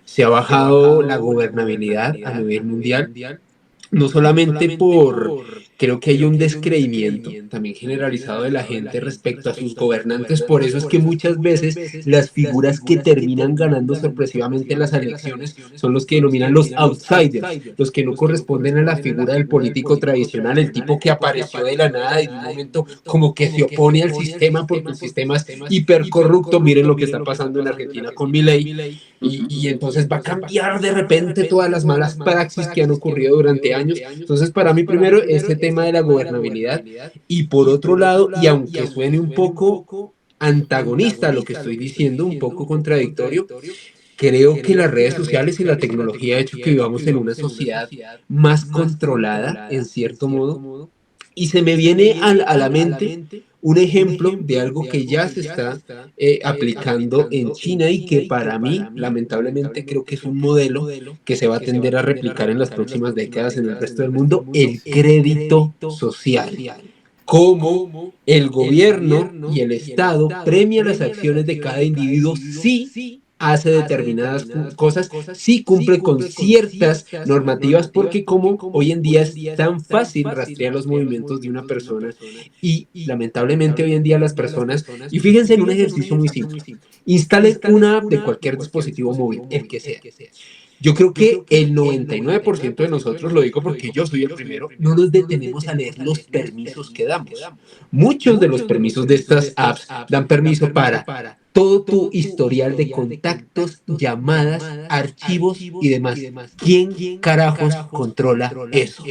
se ha bajado la gobernabilidad a nivel mundial, no solamente creo que hay un descreimiento también generalizado de la gente respecto a sus gobernantes. Por eso es que muchas veces las figuras que terminan ganando sorpresivamente las elecciones son los que denominan los outsiders, los que no corresponden a la figura del político tradicional, el tipo que apareció de la nada en un momento como que se opone al sistema porque el sistema es hipercorrupto. Miren lo que está pasando en Argentina con Milei. Y entonces va a cambiar de repente todas las malas praxis que han ocurrido durante años. Entonces, para mí, primero, este tema de la gobernabilidad. Y por otro lado, y aunque suene un poco antagonista a lo que estoy diciendo, un poco contradictorio, creo que las redes sociales y la tecnología ha hecho que vivamos en una sociedad más controlada, en cierto modo. Y se me viene a la mente un ejemplo de algo que ya se está aplicando en China y que para mí, lamentablemente, creo que es un modelo que se va a tender a replicar en las próximas décadas en el resto del mundo: el crédito social. cómo el gobierno y el Estado premia las acciones de cada individuo si hace determinadas cosas, si cumple con ciertas normativas, porque como hoy en día es tan fácil rastrear los movimientos de una persona y lamentablemente hoy en día las personas, y fíjense en un ejercicio muy simple, instalen una app de cualquier dispositivo móvil, el que sea. Yo creo que el 99% de nosotros, lo digo porque yo soy el primero, no nos detenemos a leer los permisos que damos. Muchos de los permisos de estas apps dan permiso para todo tu historial de contactos, llamadas, archivos y demás. ¿Quién carajos controla eso?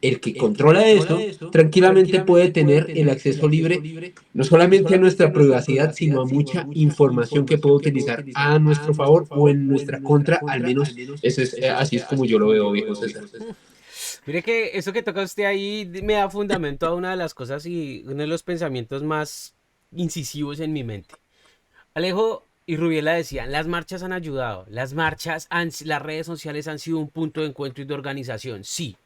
El que controla eso tranquilamente puede tener el acceso libre no solamente a nuestra privacidad, sino a mucha información que puede utilizar a nuestro favor o en nuestra contra, al menos así es como yo lo veo, viejo César. Mire que eso que toca usted ahí me da fundamento a una de las cosas y uno de los pensamientos más incisivos en mi mente. Alejo y Rubiela decían, las marchas han ayudado, las redes sociales han sido un punto de encuentro y de organización. Sí,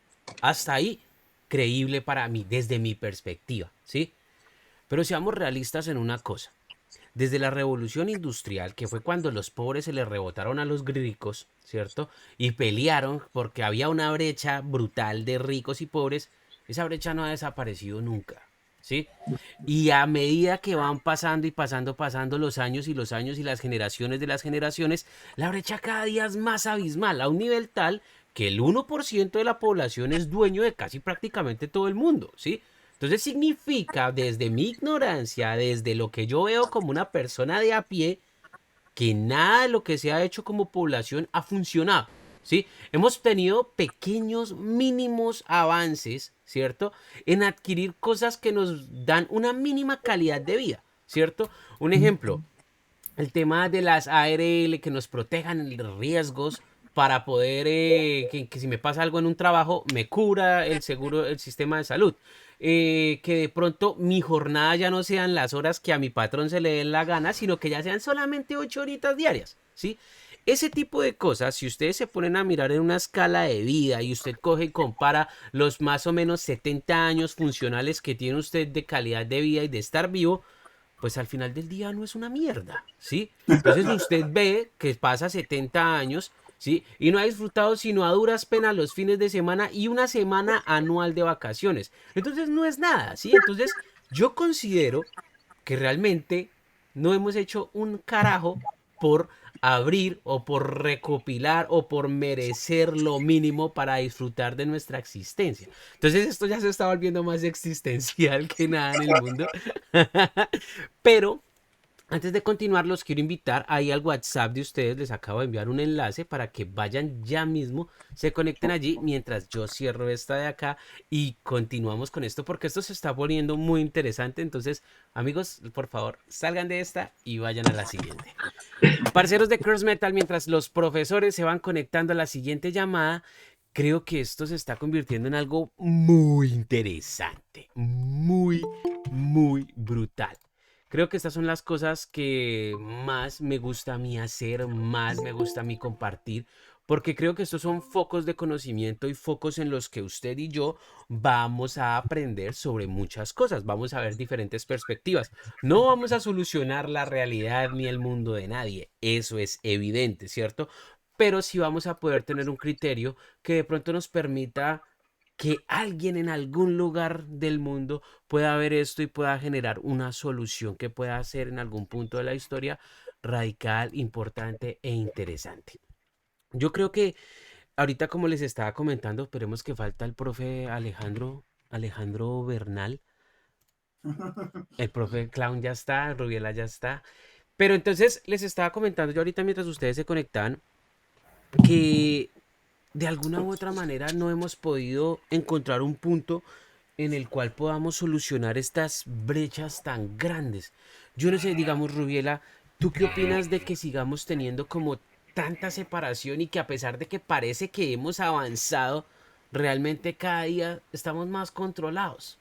hasta ahí creíble para mí, desde mi perspectiva, ¿sí? Pero seamos realistas en una cosa. Desde la revolución industrial, que fue cuando los pobres se les rebotaron a los ricos, ¿cierto? Y pelearon porque había una brecha brutal de ricos y pobres, esa brecha no ha desaparecido nunca, ¿sí? Y a medida que van pasando y pasando los años y los años y las generaciones de las generaciones, la brecha cada día es más abismal, a un nivel tal que el 1% de la población es dueño de casi prácticamente todo el mundo, ¿sí? Entonces significa, desde mi ignorancia, desde lo que yo veo como una persona de a pie, que nada de lo que se ha hecho como población ha funcionado, ¿sí? Hemos tenido pequeños, mínimos avances, ¿cierto? En adquirir cosas que nos dan una mínima calidad de vida, ¿cierto? Un ejemplo, el tema de las ARL que nos protejan de riesgos para poder, que si me pasa algo en un trabajo, me cubra el seguro, el sistema de salud. Que de pronto mi jornada ya no sean las horas que a mi patrón se le den la gana, sino que ya sean solamente 8 horitas diarias, ¿sí? Ese tipo de cosas, si ustedes se ponen a mirar en una escala de vida y usted coge y compara los más o menos 70 años funcionales que tiene usted de calidad de vida y de estar vivo, pues al final del día no es una mierda, ¿sí? Entonces usted ve que pasa 70 años, ¿sí? Y no ha disfrutado sino a duras penas los fines de semana y una semana anual de vacaciones. Entonces no es nada, ¿sí? Entonces yo considero que realmente no hemos hecho un carajo por abrir o por recopilar o por merecer lo mínimo para disfrutar de nuestra existencia. Entonces esto ya se está volviendo más existencial que nada en el mundo. Pero antes de continuar, los quiero invitar ahí al WhatsApp de ustedes. Les acabo de enviar un enlace para que vayan ya mismo, se conecten allí mientras yo cierro esta de acá y continuamos con esto porque esto se está poniendo muy interesante. Entonces, amigos, por favor, salgan de esta y vayan a la siguiente. Parceros de Curse Metal, mientras los profesores se van conectando a la siguiente llamada, creo que esto se está convirtiendo en algo muy interesante, muy brutal. Creo que estas son las cosas que más me gusta a mí hacer, más me gusta a mí compartir, porque creo que estos son focos de conocimiento y focos en los que usted y yo vamos a aprender sobre muchas cosas, vamos a ver diferentes perspectivas. No vamos a solucionar la realidad ni el mundo de nadie, eso es evidente, ¿cierto? Pero sí vamos a poder tener un criterio que de pronto nos permita que alguien en algún lugar del mundo pueda ver esto y pueda generar una solución que pueda ser en algún punto de la historia radical, importante e interesante. Yo creo que ahorita, como les estaba comentando, esperemos que falta el profe Alejandro Bernal. El profe Clown ya está, Rubiela ya está. Pero entonces les estaba comentando yo ahorita mientras ustedes se conectaban que de alguna u otra manera no hemos podido encontrar un punto en el cual podamos solucionar estas brechas tan grandes. Yo no sé, digamos, Rubiela, ¿tú qué opinas de que sigamos teniendo como tanta separación y que a pesar de que parece que hemos avanzado, realmente cada día estamos más controlados?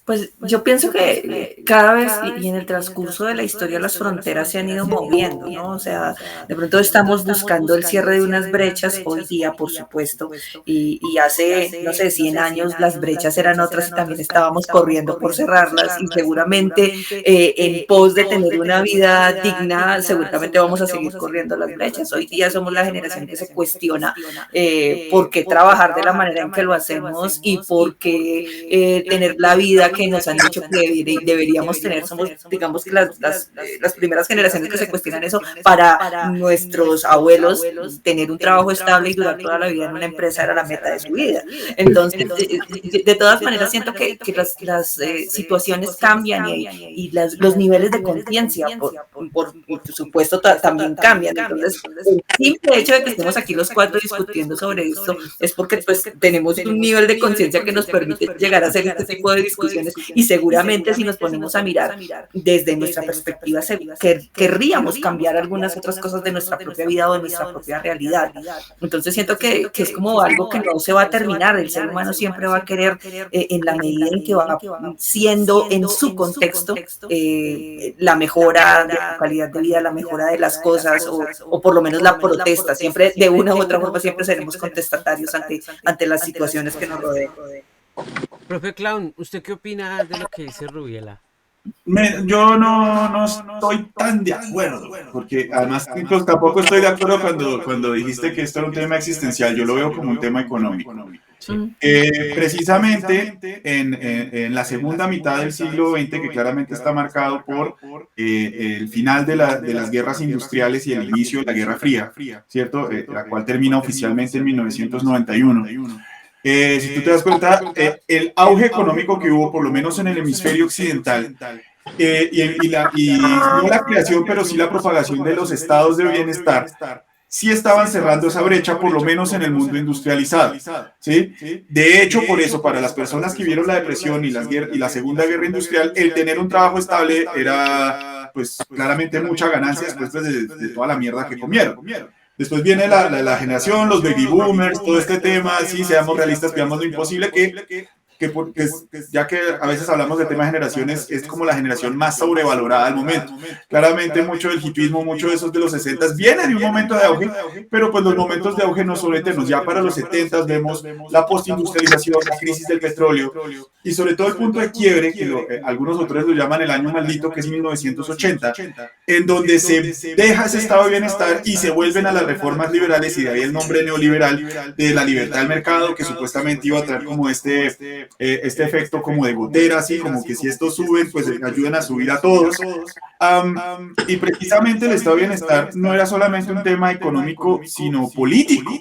Pues yo pienso que cada vez y en el transcurso de la historia las fronteras se han ido moviendo, ¿no? O sea, de pronto estamos buscando el cierre de unas brechas hoy día, por supuesto, y hace, no sé, 100 años las brechas eran otras y también estábamos corriendo por cerrarlas y seguramente en pos de tener una vida digna, seguramente vamos a seguir corriendo las brechas. Hoy día somos la generación que se cuestiona por qué trabajar de la manera en que lo hacemos y por qué tener la vida que nos han dicho que deberíamos tener. Somos, digamos que las primeras generaciones que se cuestionan eso. Para nuestros abuelos, tener un trabajo estable y durar toda la vida en una empresa era la meta de su vida. Entonces, de todas maneras, siento que las situaciones cambian y los niveles de conciencia, por supuesto, también cambian. Entonces, el simple hecho de que estemos aquí los cuatro discutiendo sobre esto es porque pues tenemos un nivel de conciencia que nos permite llegar a hacer este tipo de discusiones y seguramente si nos ponemos a mirar desde nuestra perspectiva querríamos cambiar algunas otras cosas de nuestra propia vida o de nuestra propia realidad. Entonces siento que es como algo que no se va a terminar. El ser humano siempre va a querer, en la medida en que va siendo en su contexto, la mejora de la calidad de vida, la mejora de las cosas o por lo menos la protesta. Siempre de una u otra forma siempre seremos contestatarios ante las situaciones que nos rodean. Profe Clown, ¿usted qué opina de lo que dice Rubiela? Yo no estoy tan de acuerdo, porque además tampoco estoy de acuerdo cuando dijiste que esto era un tema existencial. Yo lo veo como un tema económico. Sí. Precisamente en la segunda mitad del siglo XX, que claramente está marcado por el final de las guerras industriales y el inicio de la Guerra Fría, ¿cierto? La cual termina oficialmente en 1991. Si tú te das cuenta, el auge económico que hubo, por lo menos en el hemisferio occidental, no la creación, pero sí la propagación de los estados de bienestar, sí estaban cerrando esa brecha, por lo menos en el mundo industrializado, ¿sí? De hecho, por eso, para las personas que vieron la depresión y la Segunda Guerra Industrial, el tener un trabajo estable era, pues, claramente mucha ganancia después de toda la mierda que comieron. Después viene la generación, los baby boomers, todo este tema, sí, seamos realistas, veamos lo imposible ya que a veces hablamos de tema de generaciones, es como la generación más sobrevalorada al momento. Claramente mucho del hipismo, mucho de esos de los 60 viene de un momento de auge, pero pues los momentos de auge no son eternos. Ya para los 70 vemos la postindustrialización, la crisis del petróleo y sobre todo el punto de quiebre, que algunos autores lo llaman el año maldito, que es 1980, en donde se deja ese estado de bienestar y se vuelven a las reformas liberales, y de ahí el nombre neoliberal de la libertad del mercado, que supuestamente iba a traer como este efecto como de gotera, así como que si estos suben, pues ayudan a subir a todos. Y precisamente el estado de bienestar no era solamente un tema económico, sino político.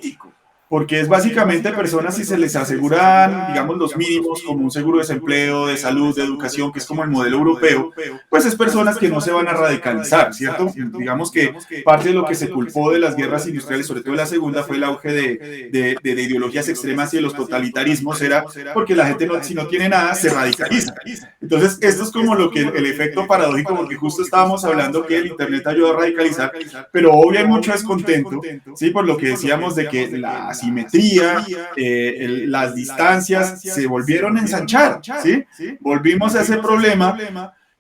Porque es básicamente personas, si se les aseguran, digamos, los mínimos, como un seguro de desempleo, de salud, de educación, que es como el modelo europeo, pues es personas que no se van a radicalizar, ¿cierto? Digamos que parte de lo que se culpó de las guerras industriales, sobre todo de la segunda, fue el auge de ideologías extremas y de los totalitarismos, era porque la gente, si no tiene nada, se radicaliza. Entonces, esto es como el efecto paradójico, porque justo estábamos hablando que el Internet ayudó a radicalizar, pero obvio hay mucho descontento, ¿sí? Por lo que decíamos de que la asimetría, las distancias se volvieron a ensanchar, ¿sí? Volvimos a ese problema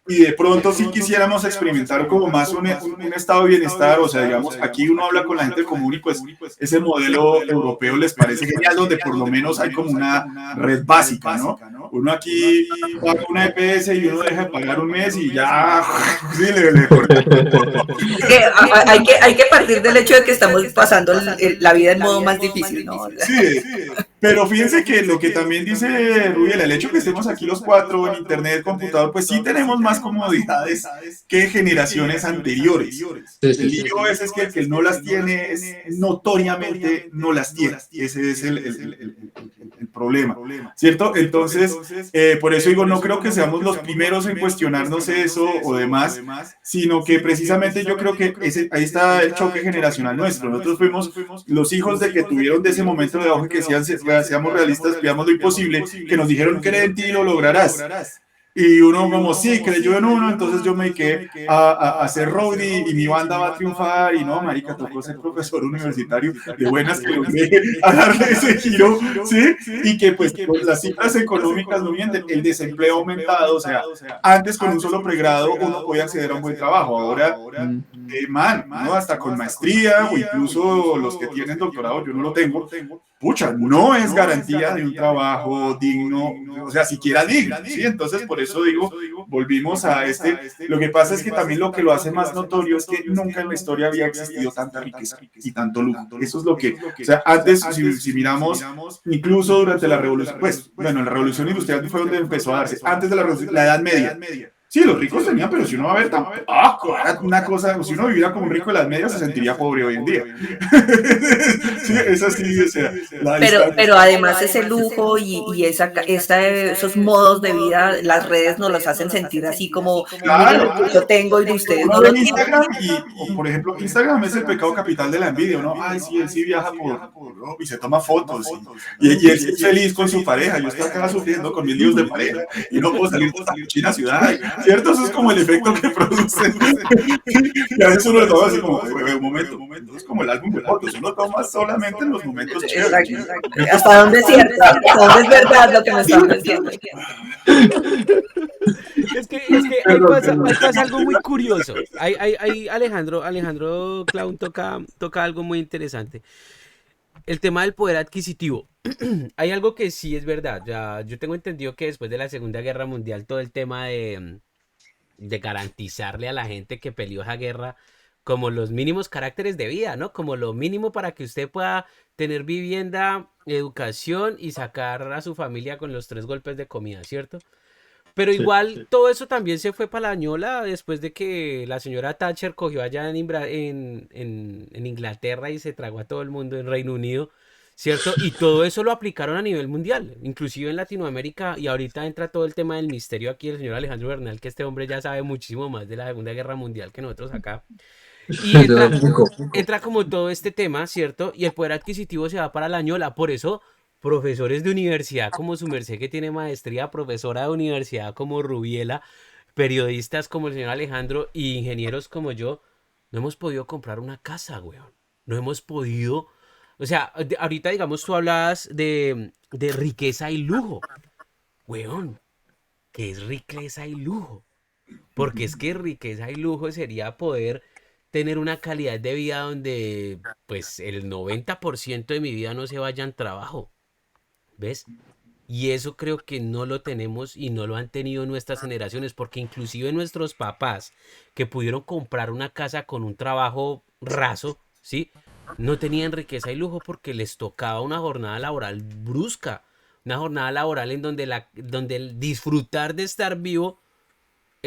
y de pronto sí quisiéramos experimentar como más un estado de bienestar. O sea, digamos, aquí uno habla con la gente común y pues ese modelo europeo les parece genial, donde por lo menos hay como una red básica, ¿no? Uno aquí paga una EPS y uno deja de pagar un mes y ya sí, le corta. Hay que partir del hecho de que estamos pasando la vida en modo más difícil, ¿no? Sí, pero fíjense que lo que también dice Rubiela, el hecho que estemos aquí los cuatro en internet, computador, pues sí tenemos más comodidades que generaciones anteriores. El lío es que el que no las tiene notoriamente no las tiene. Ese es el problema, ¿cierto? Entonces, por eso digo, no creo que seamos los primeros en cuestionarnos eso o demás, sino que precisamente yo creo que ahí está el choque generacional nuestro. Nosotros fuimos los hijos de que tuvieron de ese momento de auge que decían, seamos realistas, pidamos lo imposible, que nos dijeron cree en ti y lo lograrás. Y uno como, sí, creyó en uno, entonces yo me dediqué a hacer roadie y mi banda va a triunfar y no, marica, tocó ser profesor universitario de buenas que logré a darle ese giro, ¿sí? Y que pues las cifras económicas no mienten, el desempleo ha aumentado, o sea, antes con un solo pregrado uno podía acceder a un buen trabajo, ahora, man, ¿no? Hasta con maestría o incluso los que tienen doctorado, yo no lo tengo, pucha, no es garantía de un trabajo digno, o sea, siquiera digno, ¿sí? Entonces, por eso digo, volvimos a lo que pasa es que también lo que lo hace más notorio es que nunca en la historia había existido tanta riqueza y tanto lujo. Eso es lo que, o sea, antes, si miramos, incluso durante la revolución, pues, bueno, la revolución industrial fue donde empezó a darse, antes de la revolución, la Edad Media. Sí, los ricos tenían, pero si uno va a ver tampoco, era una cosa, si uno viviera como un rico de las medias, se sentiría pobre hoy en día. Sí, es así, o sea, pero además ese lujo y esos modos de vida, las redes nos los hacen sentir así como, claro, miren lo que yo tengo y de ustedes no uno lo ve tienen. Instagram y, por ejemplo, Instagram es el pecado capital de la envidia, ¿no? Ay, sí, él sí viaja por y se toma fotos y él es feliz con su pareja, yo estoy acá sufriendo con mis líos de pareja y no puedo salir de esta China ciudad, ¿cierto? Eso es como el efecto que produce. Y a veces uno lo toma así como, un momento, es como el álbum de fotos, uno toma solamente en los momentos chéveres. ¿Hasta dónde es cierto? ¿Hasta dónde es verdad lo que me están diciendo? Es que ahí pasa algo muy curioso. Ahí Alejandro Clown toca algo muy interesante. El tema del poder adquisitivo. Hay algo que sí es verdad. Ya, yo tengo entendido que después de la Segunda Guerra Mundial todo el tema de garantizarle a la gente que peleó esa guerra como los mínimos caracteres de vida, ¿no? Como lo mínimo para que usted pueda tener vivienda, educación y sacar a su familia con los 3 golpes de comida, ¿cierto? Pero igual todo eso también se fue para la ñola después de que la señora Thatcher cogió allá en Inglaterra y se tragó a todo el mundo en Reino Unido, ¿cierto? Y todo eso lo aplicaron a nivel mundial, inclusive en Latinoamérica, y ahorita entra todo el tema del misterio aquí, el señor Alejandro Bernal, que este hombre ya sabe muchísimo más de la Segunda Guerra Mundial que nosotros acá. Y entra como todo este tema, ¿cierto? Y el poder adquisitivo se va para la ñola. Por eso, profesores de universidad como su merced que tiene maestría, profesora de universidad como Rubiela, periodistas como el señor Alejandro y ingenieros como yo, no hemos podido comprar una casa, weón. No hemos podido. O sea, ahorita, digamos, tú hablabas de riqueza y lujo. Weón, ¿qué es riqueza y lujo? Porque es que riqueza y lujo sería poder tener una calidad de vida donde pues el 90% de mi vida no se vaya en trabajo, ¿ves? Y eso creo que no lo tenemos y no lo han tenido nuestras generaciones, porque inclusive nuestros papás que pudieron comprar una casa con un trabajo raso, ¿sí? No tenían riqueza y lujo porque les tocaba una jornada laboral brusca, una jornada laboral en donde el disfrutar de estar vivo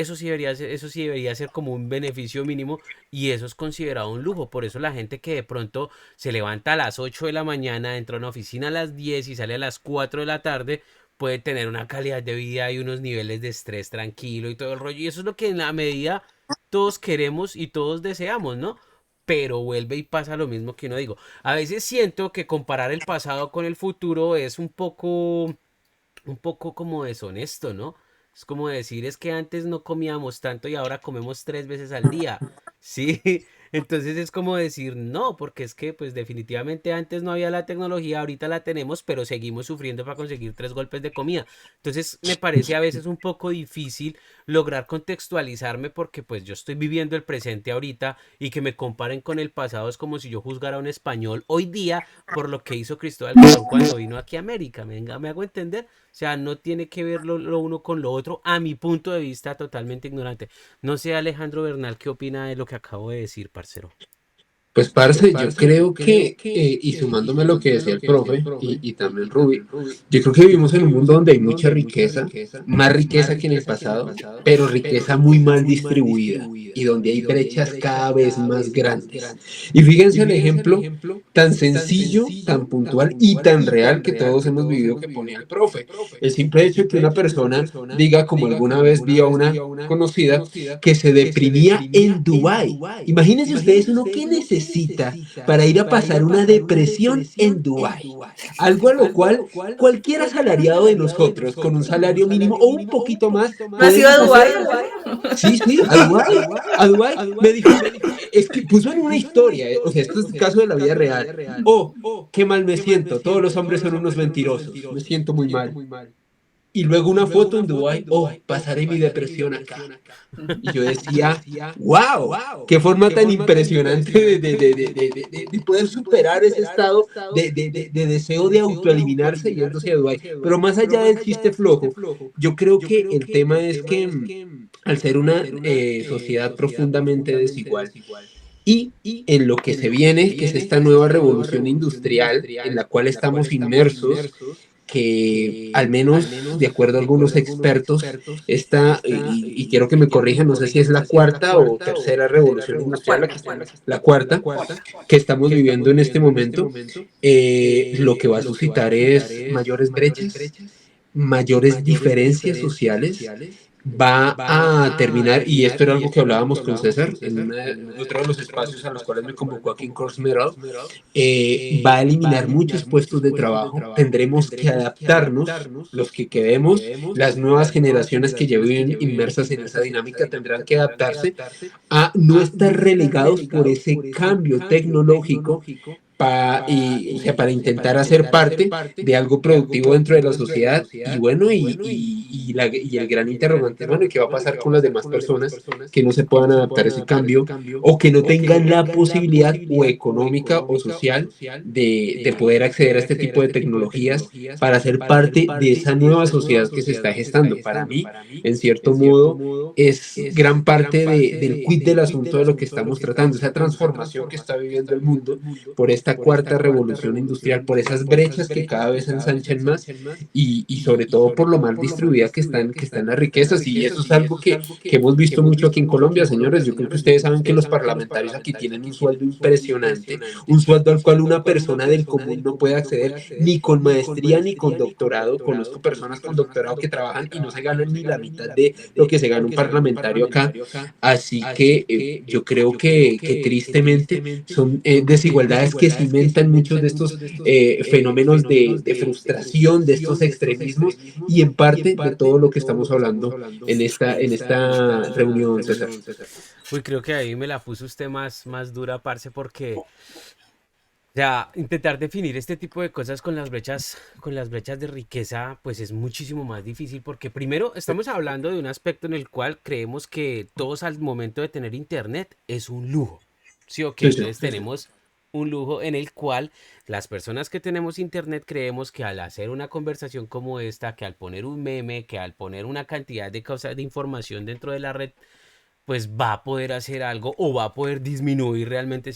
eso sí debería ser como un beneficio mínimo y eso es considerado un lujo. Por eso la gente que de pronto se levanta a las 8 de la mañana, entra a una oficina a las 10 y sale a las 4 de la tarde, puede tener una calidad de vida y unos niveles de estrés tranquilo y todo el rollo. Y eso es lo que en la medida todos queremos y todos deseamos, ¿no? Pero vuelve y pasa lo mismo que uno digo. A veces siento que comparar el pasado con el futuro es un poco como deshonesto, ¿no? Es como decir, es que antes no comíamos tanto y ahora comemos 3 veces al día, ¿sí? Entonces es como decir, no, porque es que pues definitivamente antes no había la tecnología, ahorita la tenemos, pero seguimos sufriendo para conseguir 3 golpes de comida. Entonces me parece a veces un poco difícil lograr contextualizarme porque pues yo estoy viviendo el presente ahorita y que me comparen con el pasado es como si yo juzgara a un español hoy día por lo que hizo Cristóbal Colón cuando vino aquí a América. ¿Me hago entender? O sea, no tiene que ver lo uno con lo otro, a mi punto de vista totalmente ignorante. No sé, Alejandro Bernal, ¿qué opina de lo que acabo de decir, parcero? Pues, parce, yo creo que, y sumándome a lo que decía el profe y también Ruby, yo creo que vivimos en un mundo donde hay mucha riqueza, más riqueza que en el pasado, pero riqueza muy mal distribuida y donde hay brechas cada vez más grandes. Y fíjense el ejemplo tan sencillo, tan puntual y tan real que todos hemos vivido que ponía el profe. El simple hecho de que una persona diga, como alguna vez vi a una conocida, que se deprimía en Dubái. Imagínense ustedes uno que necesita necesita para ir a pasar una depresión en Dubái. Algo a lo cual cualquier asalariado de nosotros con un salario mínimo o un poquito más ¿No has ido a Dubái? Sí, a Dubái, me dijo, es que puso en una historia, o sea, esto es el caso de la vida real. Oh, qué mal me siento, todos los hombres son unos mentirosos, me siento muy mal. Y luego una foto en Dubái, pasaré mi depresión acá. Y yo decía, wow, qué forma tan impresionante de poder superar ese estado de deseo de autoeliminarse yéndose a Dubái. Pero más allá del chiste flojo, yo creo que el tema es que al ser una sociedad profundamente desigual, y en lo que se viene, que es esta nueva revolución industrial en la cual estamos inmersos, que al menos de acuerdo a algunos expertos, esta, y quiero que me corrijan, no sé si es la cuarta o tercera revolución industrial, la cuarta, que estamos viviendo en este momento, lo que va a suscitar es mayores brechas, mayores diferencias sociales, va a terminar, y esto era algo que hablábamos con César en otro de los espacios a los cuales me convocó aquí en Course Metal, va a eliminar muchos puestos de trabajo, tendremos que adaptarnos, los que quedemos, las nuevas generaciones que ya viven inmersas en esa dinámica tendrán que adaptarse a no estar relegados por ese cambio tecnológico o sea, para intentar hacer parte de algo productivo dentro de la sociedad. Y bueno, y el gran interrogante, bueno, ¿y qué va a pasar con las demás personas que no se puedan adaptar a ese cambio o que no tengan la posibilidad o económica o social de poder acceder a este tipo de tecnologías para ser parte de esa nueva sociedad que se está gestando? Para mí, en cierto modo, es gran parte del quid del asunto de lo que estamos tratando, esa transformación que está viviendo el mundo por esta cuarta revolución industrial, por esas brechas que cada vez se ensanchan más y sobre todo por lo mal distribuida que están las riquezas. Y eso es algo que hemos visto mucho aquí en Colombia, señores. Yo creo que ustedes saben que los parlamentarios aquí tienen un sueldo impresionante, un sueldo al cual una persona del común no puede acceder ni con maestría ni con doctorado. Conozco personas con doctorado que trabajan y no se ganan ni la mitad de lo que se gana un parlamentario acá. Así que yo creo que tristemente son desigualdades que cimentan muchos de estos fenómenos de frustración, de estos extremismos y en parte de todo lo que estamos hablando en esta reunión, César. Uy, creo que ahí me la puso usted más dura, parce, porque ya intentar definir este tipo de cosas con las brechas de riqueza, pues es muchísimo más difícil porque primero estamos hablando de un aspecto en el cual creemos que todos al momento de tener internet es un lujo. Sí, ok, Sí, sí. entonces tenemos un lujo en el cual las personas que tenemos internet creemos que al hacer una conversación como esta, que al poner un meme, que al poner una cantidad de cosas de información dentro de la red, pues va a poder hacer algo o va a poder disminuir realmente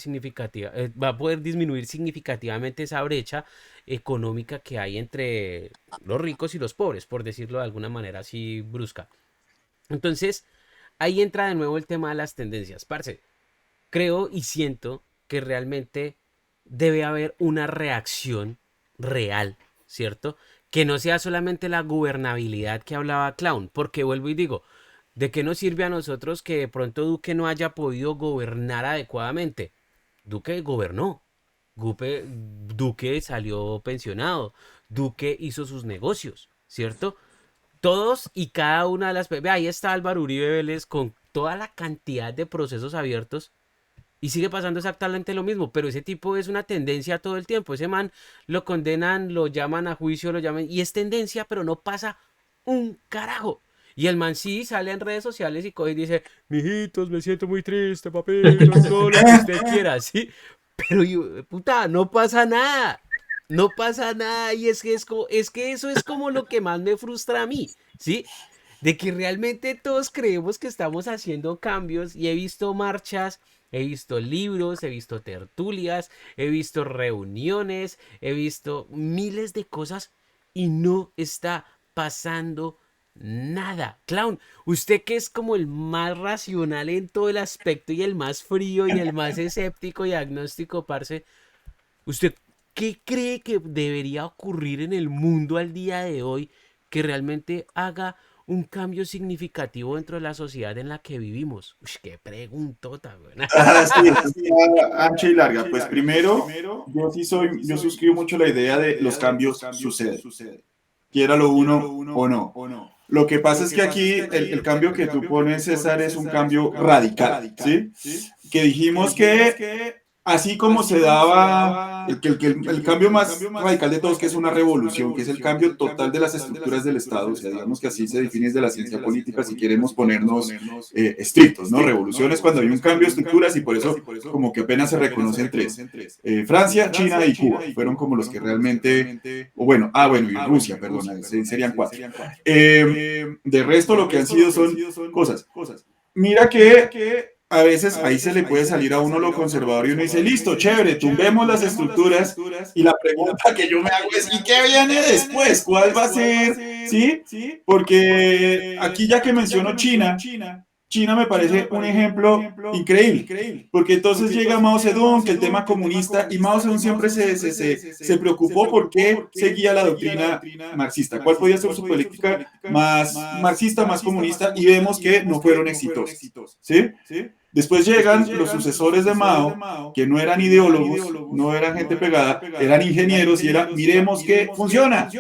va a poder disminuir significativamente esa brecha económica que hay entre los ricos y los pobres, por decirlo de alguna manera así brusca. Entonces, ahí entra de nuevo el tema de las tendencias. Parce, creo y siento que realmente debe haber una reacción real, ¿cierto? Que no sea solamente la gobernabilidad que hablaba Clown, porque vuelvo y digo, ¿de qué nos sirve a nosotros que de pronto Duque no haya podido gobernar adecuadamente? Duque gobernó, Duque salió pensionado, Duque hizo sus negocios, ¿cierto? Todos y cada una de las... Ve, ahí está Álvaro Uribe Vélez con toda la cantidad de procesos abiertos y sigue pasando exactamente lo mismo, pero ese tipo es una tendencia todo el tiempo. Ese man lo condenan, lo llaman a juicio, lo llaman... Y es tendencia, pero no pasa un carajo. Y el man sí sale en redes sociales y coge y dice, mijitos, me siento muy triste, papitos, todo lo que usted quiera, ¿sí? Pero puta, no pasa nada. No pasa nada. Y es que eso es como lo que más me frustra a mí, ¿sí? De que realmente todos creemos que estamos haciendo cambios y he visto marchas, he visto libros, he visto tertulias, he visto reuniones, he visto miles de cosas y no está pasando nada. Clown, usted que es como el más racional en todo el aspecto y el más frío y el más escéptico y agnóstico, parce, ¿usted qué cree que debería ocurrir en el mundo al día de hoy que realmente haga un cambio significativo dentro de la sociedad en la que vivimos? Uy, qué preguntota, güey. Sí, está ancha y larga. Pues primero, yo suscribo mucho la idea de los cambios suceden, quiera lo uno o no. Lo que pasa es que aquí el cambio que tú pones, César, es un cambio radical, ¿sí? Que dijimos que así como se daba el cambio más radical de todos, que es una revolución, que es el cambio total de las estructuras del Estado, o sea, digamos que así se define desde la ciencia política, si queremos ponernos estrictos, ¿no? Revolución es cuando hay un cambio de estructuras y por eso como que apenas se reconocen tres. Francia, China y Cuba fueron como los que realmente, y Rusia, perdona, serían cuatro. De resto lo que han sido son cosas. Mira que a veces ahí se le puede salir a uno lo conservador y uno dice, listo, chévere, tumbemos las estructuras, y la pregunta que yo me hago es, ¿y qué viene después? ¿Cuál va a ser? ¿Sí? Porque aquí ya que menciono China me parece un ejemplo increíble, porque entonces llega Mao Zedong, que el tema comunista, y Mao Zedong siempre se preocupó por qué seguía la doctrina marxista, cuál podía ser su política más marxista, más comunista, y vemos que no fueron exitosos, ¿sí? Después llegan los sucesores de Mao, que no eran ideólogos, no eran gente pegada, eran ingenieros, y miremos que funciona.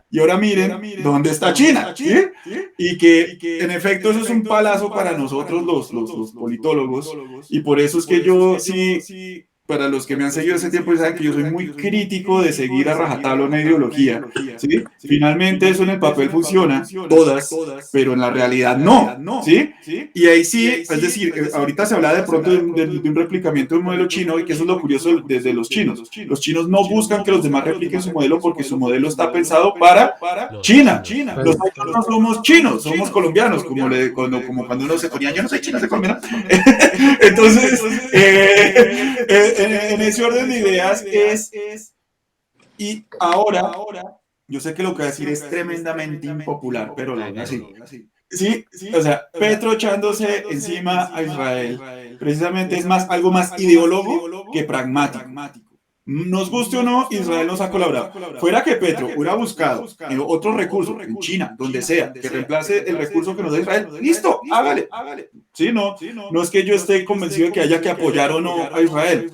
Y ahora miren dónde está China, ¿sí? Y que en efecto eso es un palazo para nosotros los politólogos, y por eso es que yo sí, para los que me han seguido hace tiempo, saben que yo soy muy crítico de seguir a rajatabla una ideología, ¿sí? Finalmente eso en el papel funciona, todas, pero en la realidad no, ¿sí? Y ahí sí, es decir, ahorita se habla de pronto de un replicamiento de un modelo chino, y que eso es lo curioso desde los chinos. Los chinos no buscan que los demás repliquen su modelo porque su modelo está pensado para China. Nosotros no somos chinos, somos colombianos, como cuando uno se ponía, yo no soy chino, soy colombiano. Entonces, en ese orden de ideas y ahora, yo sé que lo que voy a decir es tremendamente impopular, pero lo voy a decir. Sí, o sea, Petro echándose encima a Israel, precisamente es algo más ideólogo que pragmático. Nos guste o no, Israel nos ha colaborado. Fuera que Petro hubiera buscado otro recurso en China, donde sea, que reemplace el recurso que nos da Israel, listo, hágale. Sí, no es que yo esté convencido de que haya que apoyar o no a Israel.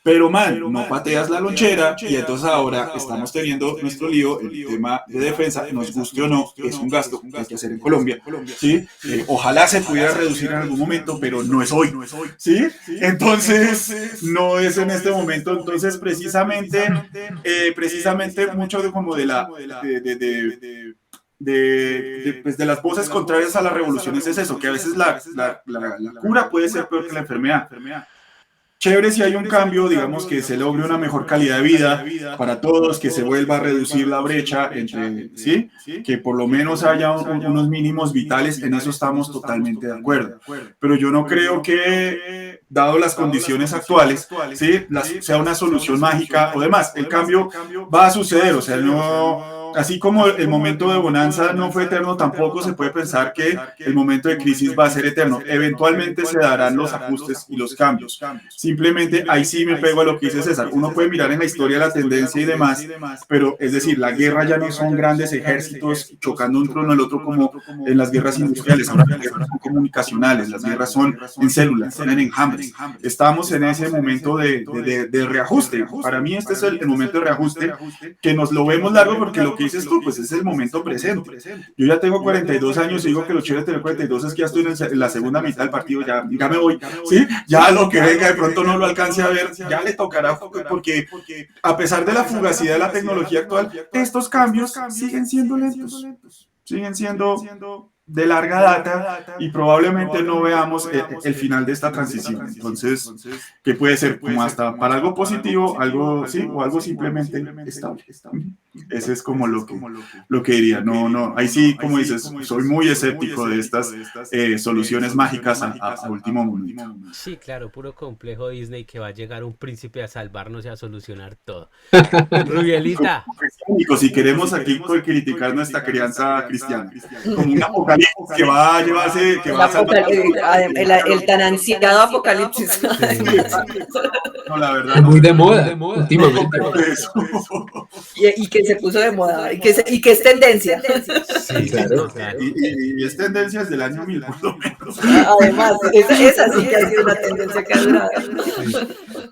Pero, no pateas la lonchera, y entonces ahora estamos teniendo nuestro lío, el tema de defensa, nos guste o no, es un gasto que hay que hacer en Colombia, ¿sí? Ojalá se pudiera reducir en algún momento, pero no es hoy, ¿sí? Entonces, no es en este momento. Entonces, precisamente mucho de las voces contrarias a las revoluciones es eso, que a veces la cura puede ser peor que la enfermedad. Chévere si hay un cambio, digamos, que se logre una mejor calidad de vida para todos, que se vuelva a reducir la brecha ¿sí? Que por lo menos haya unos mínimos vitales, en eso estamos totalmente de acuerdo. Pero yo no creo que, dado las condiciones actuales, ¿sí? Sea una solución mágica o demás. El cambio va a suceder, o sea, no... Así como el momento de bonanza no fue eterno, tampoco se puede pensar que el momento de crisis va a ser eterno. Eventualmente se darán los ajustes y los cambios. Simplemente ahí sí me pego a lo que dice César. Uno puede mirar en la historia la tendencia y demás, pero es decir, la guerra ya no son grandes ejércitos chocando uno en el otro como en las guerras industriales. Ahora las guerras son comunicacionales, las guerras son en células, son en enjambres. Estamos en ese momento de reajuste. Para mí este es el momento de reajuste, que nos lo vemos largo porque lo que dices tú, pues es el momento presente. Yo ya tengo 42 años y digo que lo chévere de tener 42 es que ya estoy en la segunda mitad del partido, ya me voy, ¿sí? Ya lo que venga de pronto no lo alcance a ver, ya le tocará, porque a pesar de la fugacidad de la tecnología actual, estos cambios siguen siendo lentos, siguen siendo de larga data, y probablemente no veamos el final de esta transición. Entonces, que puede ser como hasta para algo positivo, algo sí, o algo simplemente estable. Ese es como lo que diría. No, ahí sí, como dices, soy muy escéptico de estas soluciones mágicas a último momento. Sí, claro, puro complejo Disney que va a llegar un príncipe a salvarnos y a solucionar todo. Rubielita. Si queremos aquí criticar nuestra crianza cristiana, como un apocalipsis que va a llevarse, que va a salvar el tan ansiado apocalipsis. No, la verdad, es muy de moda últimamente. y que se puso de moda y que es tendencia. Sí, Claro. total. Y es tendencia desde el año 1000, por lo menos. Además, esa sí que ha sido una tendencia que ha durado. Sí.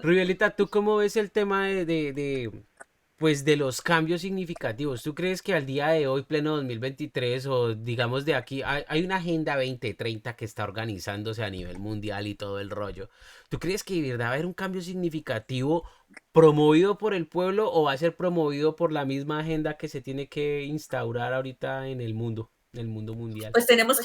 Rubielita, ¿tú cómo ves el tema pues de los cambios significativos? ¿Tú crees que al día de hoy, pleno 2023, o digamos de aquí, hay una Agenda 2030 que está organizándose a nivel mundial y todo el rollo? ¿Tú crees que de verdad va a haber un cambio significativo promovido por el pueblo o va a ser promovido por la misma agenda que se tiene que instaurar ahorita en el mundo mundial? Pues tenemos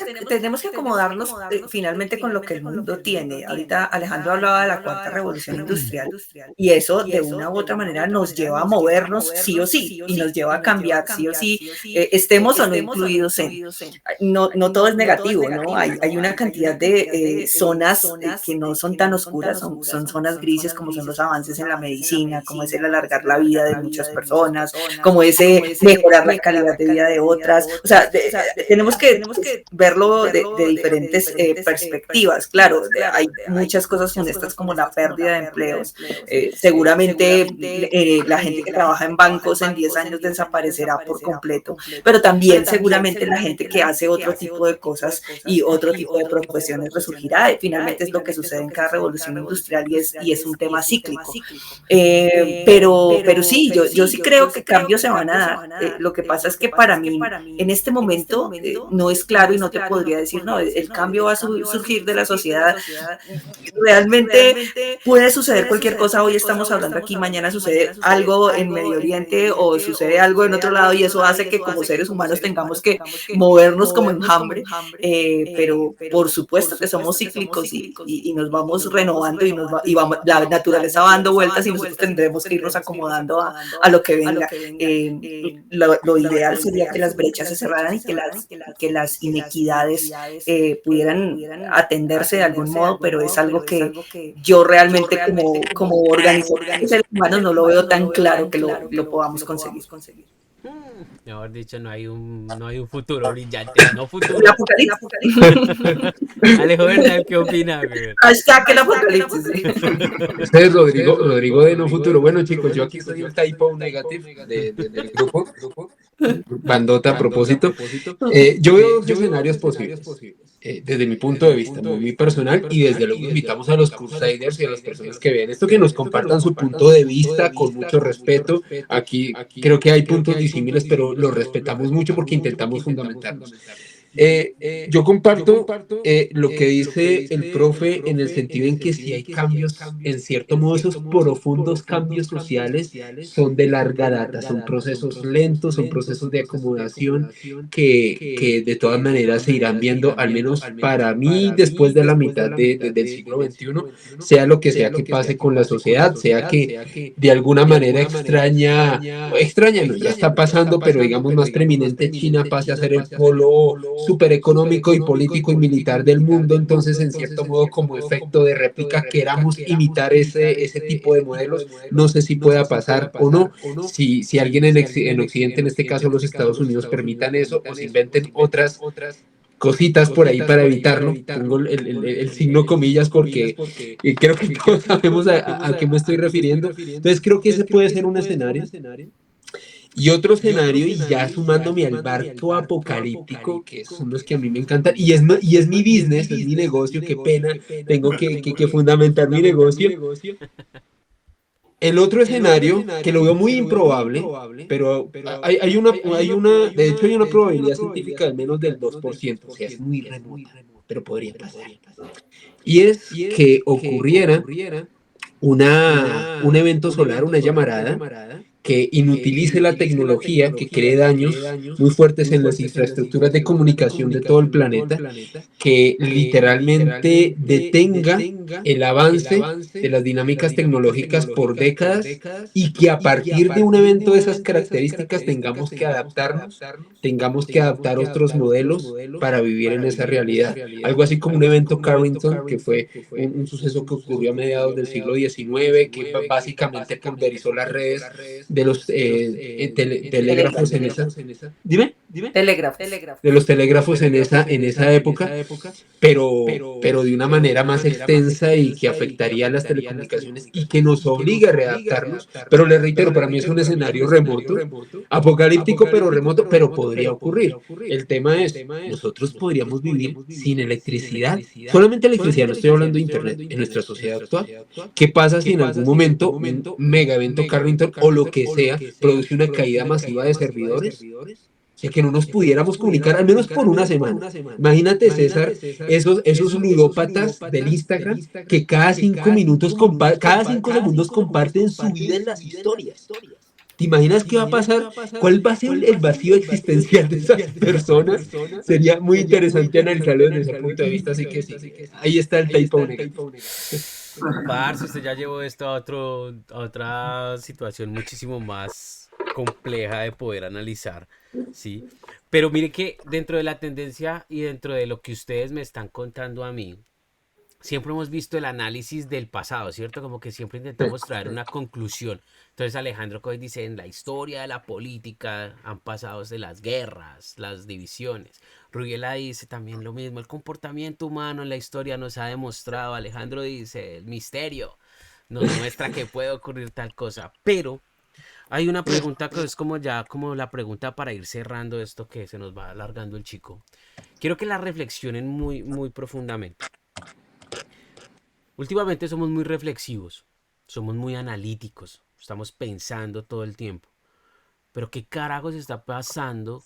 que acomodarnos finalmente con lo que el mundo tiene. Ahorita Alejandro hablaba de la cuarta revolución industrial y eso de una u otra manera nos lleva a movernos sí o sí y nos lleva a cambiar sí o sí, estemos o no incluidos en. No todo es negativo, ¿no? Hay una cantidad de zonas que no son tan oscuras, son zonas grises como son los avances en la medicina, como es el alargar la vida de muchas personas, como ese mejorar la calidad de vida de otras. O sea, tenemos que verlo de diferentes perspectivas. Claro, hay muchas cosas funestas como la pérdida de empleos. Seguramente la gente que trabaja en bancos en 10 años desaparecerá por completo, pero también seguramente la gente que hace otro tipo de cosas y otro tipo de profesiones resurgirá. Finalmente es lo que sucede en cada revolución industrial y es un tema cíclico. Pero sí, yo sí creo que cambios se van a dar. Lo que pasa es que para mí, en este momento, no es claro y no te podría decir, no, el cambio va a surgir de la sociedad. Realmente puede suceder cualquier cosa. Hoy estamos hablando aquí, mañana sucede algo en Medio Oriente o sucede algo en otro lado y eso hace que como seres humanos tengamos que movernos como enjambre. Pero por supuesto que somos cíclicos y nos vamos renovando y la naturaleza va dando vueltas y nosotros tendremos que irnos acomodando a lo que venga. Lo ideal sería que las brechas se cerraran y que las inequidades pudieran atenderse de algún modo, pero es algo que yo realmente como organizador de seres humanos no lo veo tan claro que lo podamos conseguir. Mejor dicho, no hay un futuro brillante, no futuro. El apocalipsis. Alejo Bernal, ¿qué opina, güey? Hashtag el apocalipsis. Este es Rodrigo de No Futuro. Bueno, chicos, yo aquí soy el typo negative del grupo. Bandota a propósito. Yo veo dos escenarios posibles. Desde mi punto de vista, muy personal, y desde luego invitamos a los Crusaders y a las personas que ven esto que nos compartan su punto de vista con mucho respeto. Aquí creo que hay puntos disímiles, pero los respetamos mucho porque intentamos fundamentarnos. Yo comparto lo que dice el profe en el sentido en que si hay cambios, en cierto modo esos profundos cambios sociales son de larga data, son procesos lentos, son procesos de acomodación que de todas maneras se irán viendo, al menos para mí, después de la mitad del siglo XXI, sea lo que sea que pase con la sociedad, sea que de alguna manera extraña no, ya está pasando, pero digamos más preeminente, China pase a ser el polo súper económico y político y militar del mundo, entonces en cierto modo como efecto de réplica queramos imitar ese tipo de modelos, no sé si pueda pasar o no, si alguien en Occidente, en este caso los Estados Unidos, permitan eso o se inventen otras cositas por ahí para evitarlo, pongo el signo comillas porque creo que todos sabemos a qué me estoy refiriendo, entonces creo que ese puede ser un escenario. Y otro escenario, y ya sumándome al barco apocalíptico, que son los que a mí me encantan, y es mi business, es mi negocio, qué pena, tengo que fundamentar mi negocio. El otro escenario, que lo veo muy improbable, pero hay una, de hecho hay una probabilidad científica de menos del 2%, o sea, es muy remota, pero podría pasar. Y es que ocurriera un evento solar, una llamarada, que inutilice la tecnología, que cree daños muy fuertes en las infraestructuras de comunicación de todo el planeta, que literalmente detenga el avance de las dinámicas tecnológicas por décadas y que a partir de un evento de esas características tengamos que adaptarnos, tengamos que adaptar otros modelos para vivir en esa realidad. Algo así como un evento Carrington, que fue un suceso que ocurrió a mediados del siglo XIX, que básicamente pulverizó las redes de los telégrafos en esa. Dime. Telégrafos. de los telégrafos en esa época, pero de una manera más extensa y que afectaría a las telecomunicaciones y que nos obliga a readaptarnos. Pero les reitero, para mí es un escenario remoto, apocalíptico, pero remoto, pero podría ocurrir. El tema es, nosotros podríamos vivir sin electricidad, solamente electricidad, no estoy hablando de internet, en nuestra sociedad actual. ¿Qué pasa si en algún momento un mega evento Carrington o lo que sea produce una caída masiva de servidores? O sea, que no nos pudiéramos comunicar al menos por una semana. Imagínate, César, esos ludópatas del Instagram que cada 5 minutos, cada 5 segundos comparten su vida en las historias. ¿Te imaginas qué va a pasar? ¿Cuál va a ser el vacío existencial de esas personas? Sería muy interesante analizarlo desde ese punto de vista, así que sí, ahí está el typo negativo. Parce, usted ya llevó esto a otra situación muchísimo más compleja de poder analizar, ¿sí? Pero mire que dentro de la tendencia y dentro de lo que ustedes me están contando a mí, siempre hemos visto el análisis del pasado, ¿cierto? Como que siempre intentamos traer una conclusión. Entonces Alejandro Coy dice, en la historia de la política han pasado de las guerras, las divisiones. Rubiela dice también lo mismo, el comportamiento humano en la historia nos ha demostrado. Alejandro dice, el misterio nos muestra que puede ocurrir tal cosa. Pero hay una pregunta que es como ya como la pregunta para ir cerrando esto que se nos va alargando el chico. Quiero que la reflexionen muy, muy profundamente. Últimamente somos muy reflexivos, somos muy analíticos, estamos pensando todo el tiempo. Pero ¿qué carajos está pasando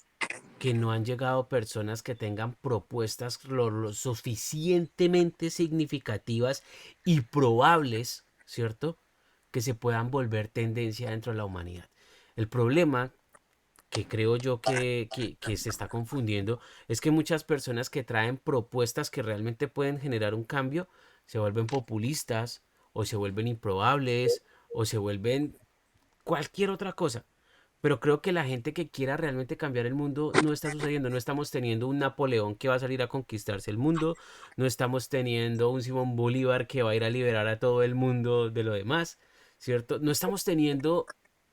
que no han llegado personas que tengan propuestas lo suficientemente significativas y probables, ¿cierto? Que se puedan volver tendencia dentro de la humanidad. El problema que creo yo que se está confundiendo es que muchas personas que traen propuestas que realmente pueden generar un cambio se vuelven populistas o se vuelven improbables o se vuelven cualquier otra cosa. Pero creo que la gente que quiera realmente cambiar el mundo no está sucediendo. No estamos teniendo un Napoleón que va a salir a conquistarse el mundo. No estamos teniendo un Simón Bolívar que va a ir a liberar a todo el mundo de lo demás, ¿cierto? No estamos teniendo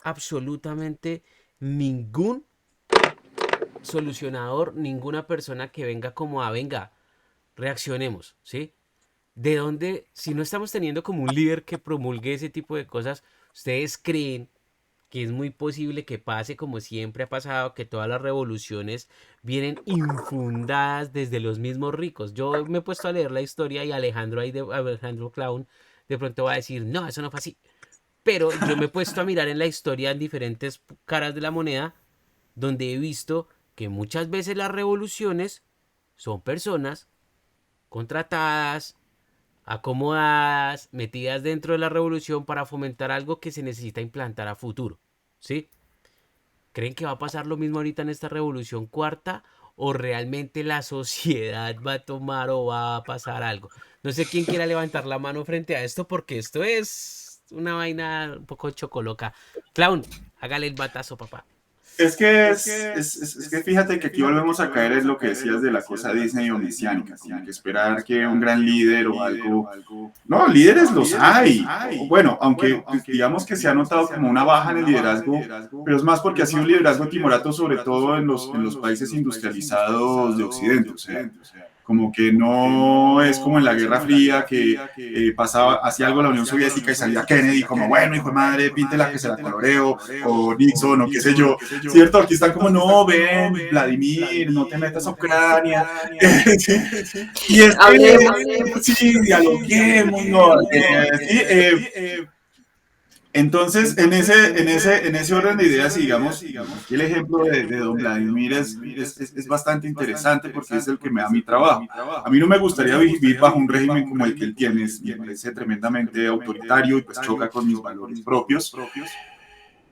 absolutamente ningún solucionador, ninguna persona que venga como a, venga, reaccionemos, ¿sí? ¿De dónde, si no estamos teniendo como un líder que promulgue ese tipo de cosas, ustedes creen que es muy posible que pase como siempre ha pasado, que todas las revoluciones vienen infundadas desde los mismos ricos? Yo me he puesto a leer la historia y Alejandro Clown de pronto va a decir, no, eso no fue así. Pero yo me he puesto a mirar en la historia en diferentes caras de la moneda, donde he visto que muchas veces las revoluciones son personas contratadas, acomodadas, metidas dentro de la revolución para fomentar algo que se necesita implantar a futuro, ¿sí? ¿Creen que va a pasar lo mismo ahorita en esta revolución cuarta? ¿O realmente la sociedad va a tomar o va a pasar algo? No sé quién quiera levantar la mano frente a esto, porque esto es una vaina un poco chocoloca. Clown, hágale el batazo, papá. Es que fíjate que aquí volvemos a caer en lo que decías de la cosa Disney o mesiánica, como que esperar que un gran líder o algo. No, líderes los hay. Bueno, aunque digamos que se ha notado como una baja en el liderazgo, pero es más porque ha sido un liderazgo timorato, sobre todo en los países industrializados de Occidente. O sea, como que no es como en la Guerra Fría que pasaba, hacía algo la Unión Soviética y salía Kennedy como, bueno, hijo de madre, píntela que se la coloreo, o Nixon, o qué sé yo, ¿cierto? Aquí están como, no, ven, Vladimir, no te metas a Ucrania. Y es que, sí, dialoguemos, no, entonces, en ese orden de ideas, digamos, aquí el ejemplo de don Vladimir es bastante interesante porque es el que me da mi trabajo. A mí no me gustaría vivir bajo un régimen como el que él tiene, me parece tremendamente autoritario y pues choca con mis valores propios.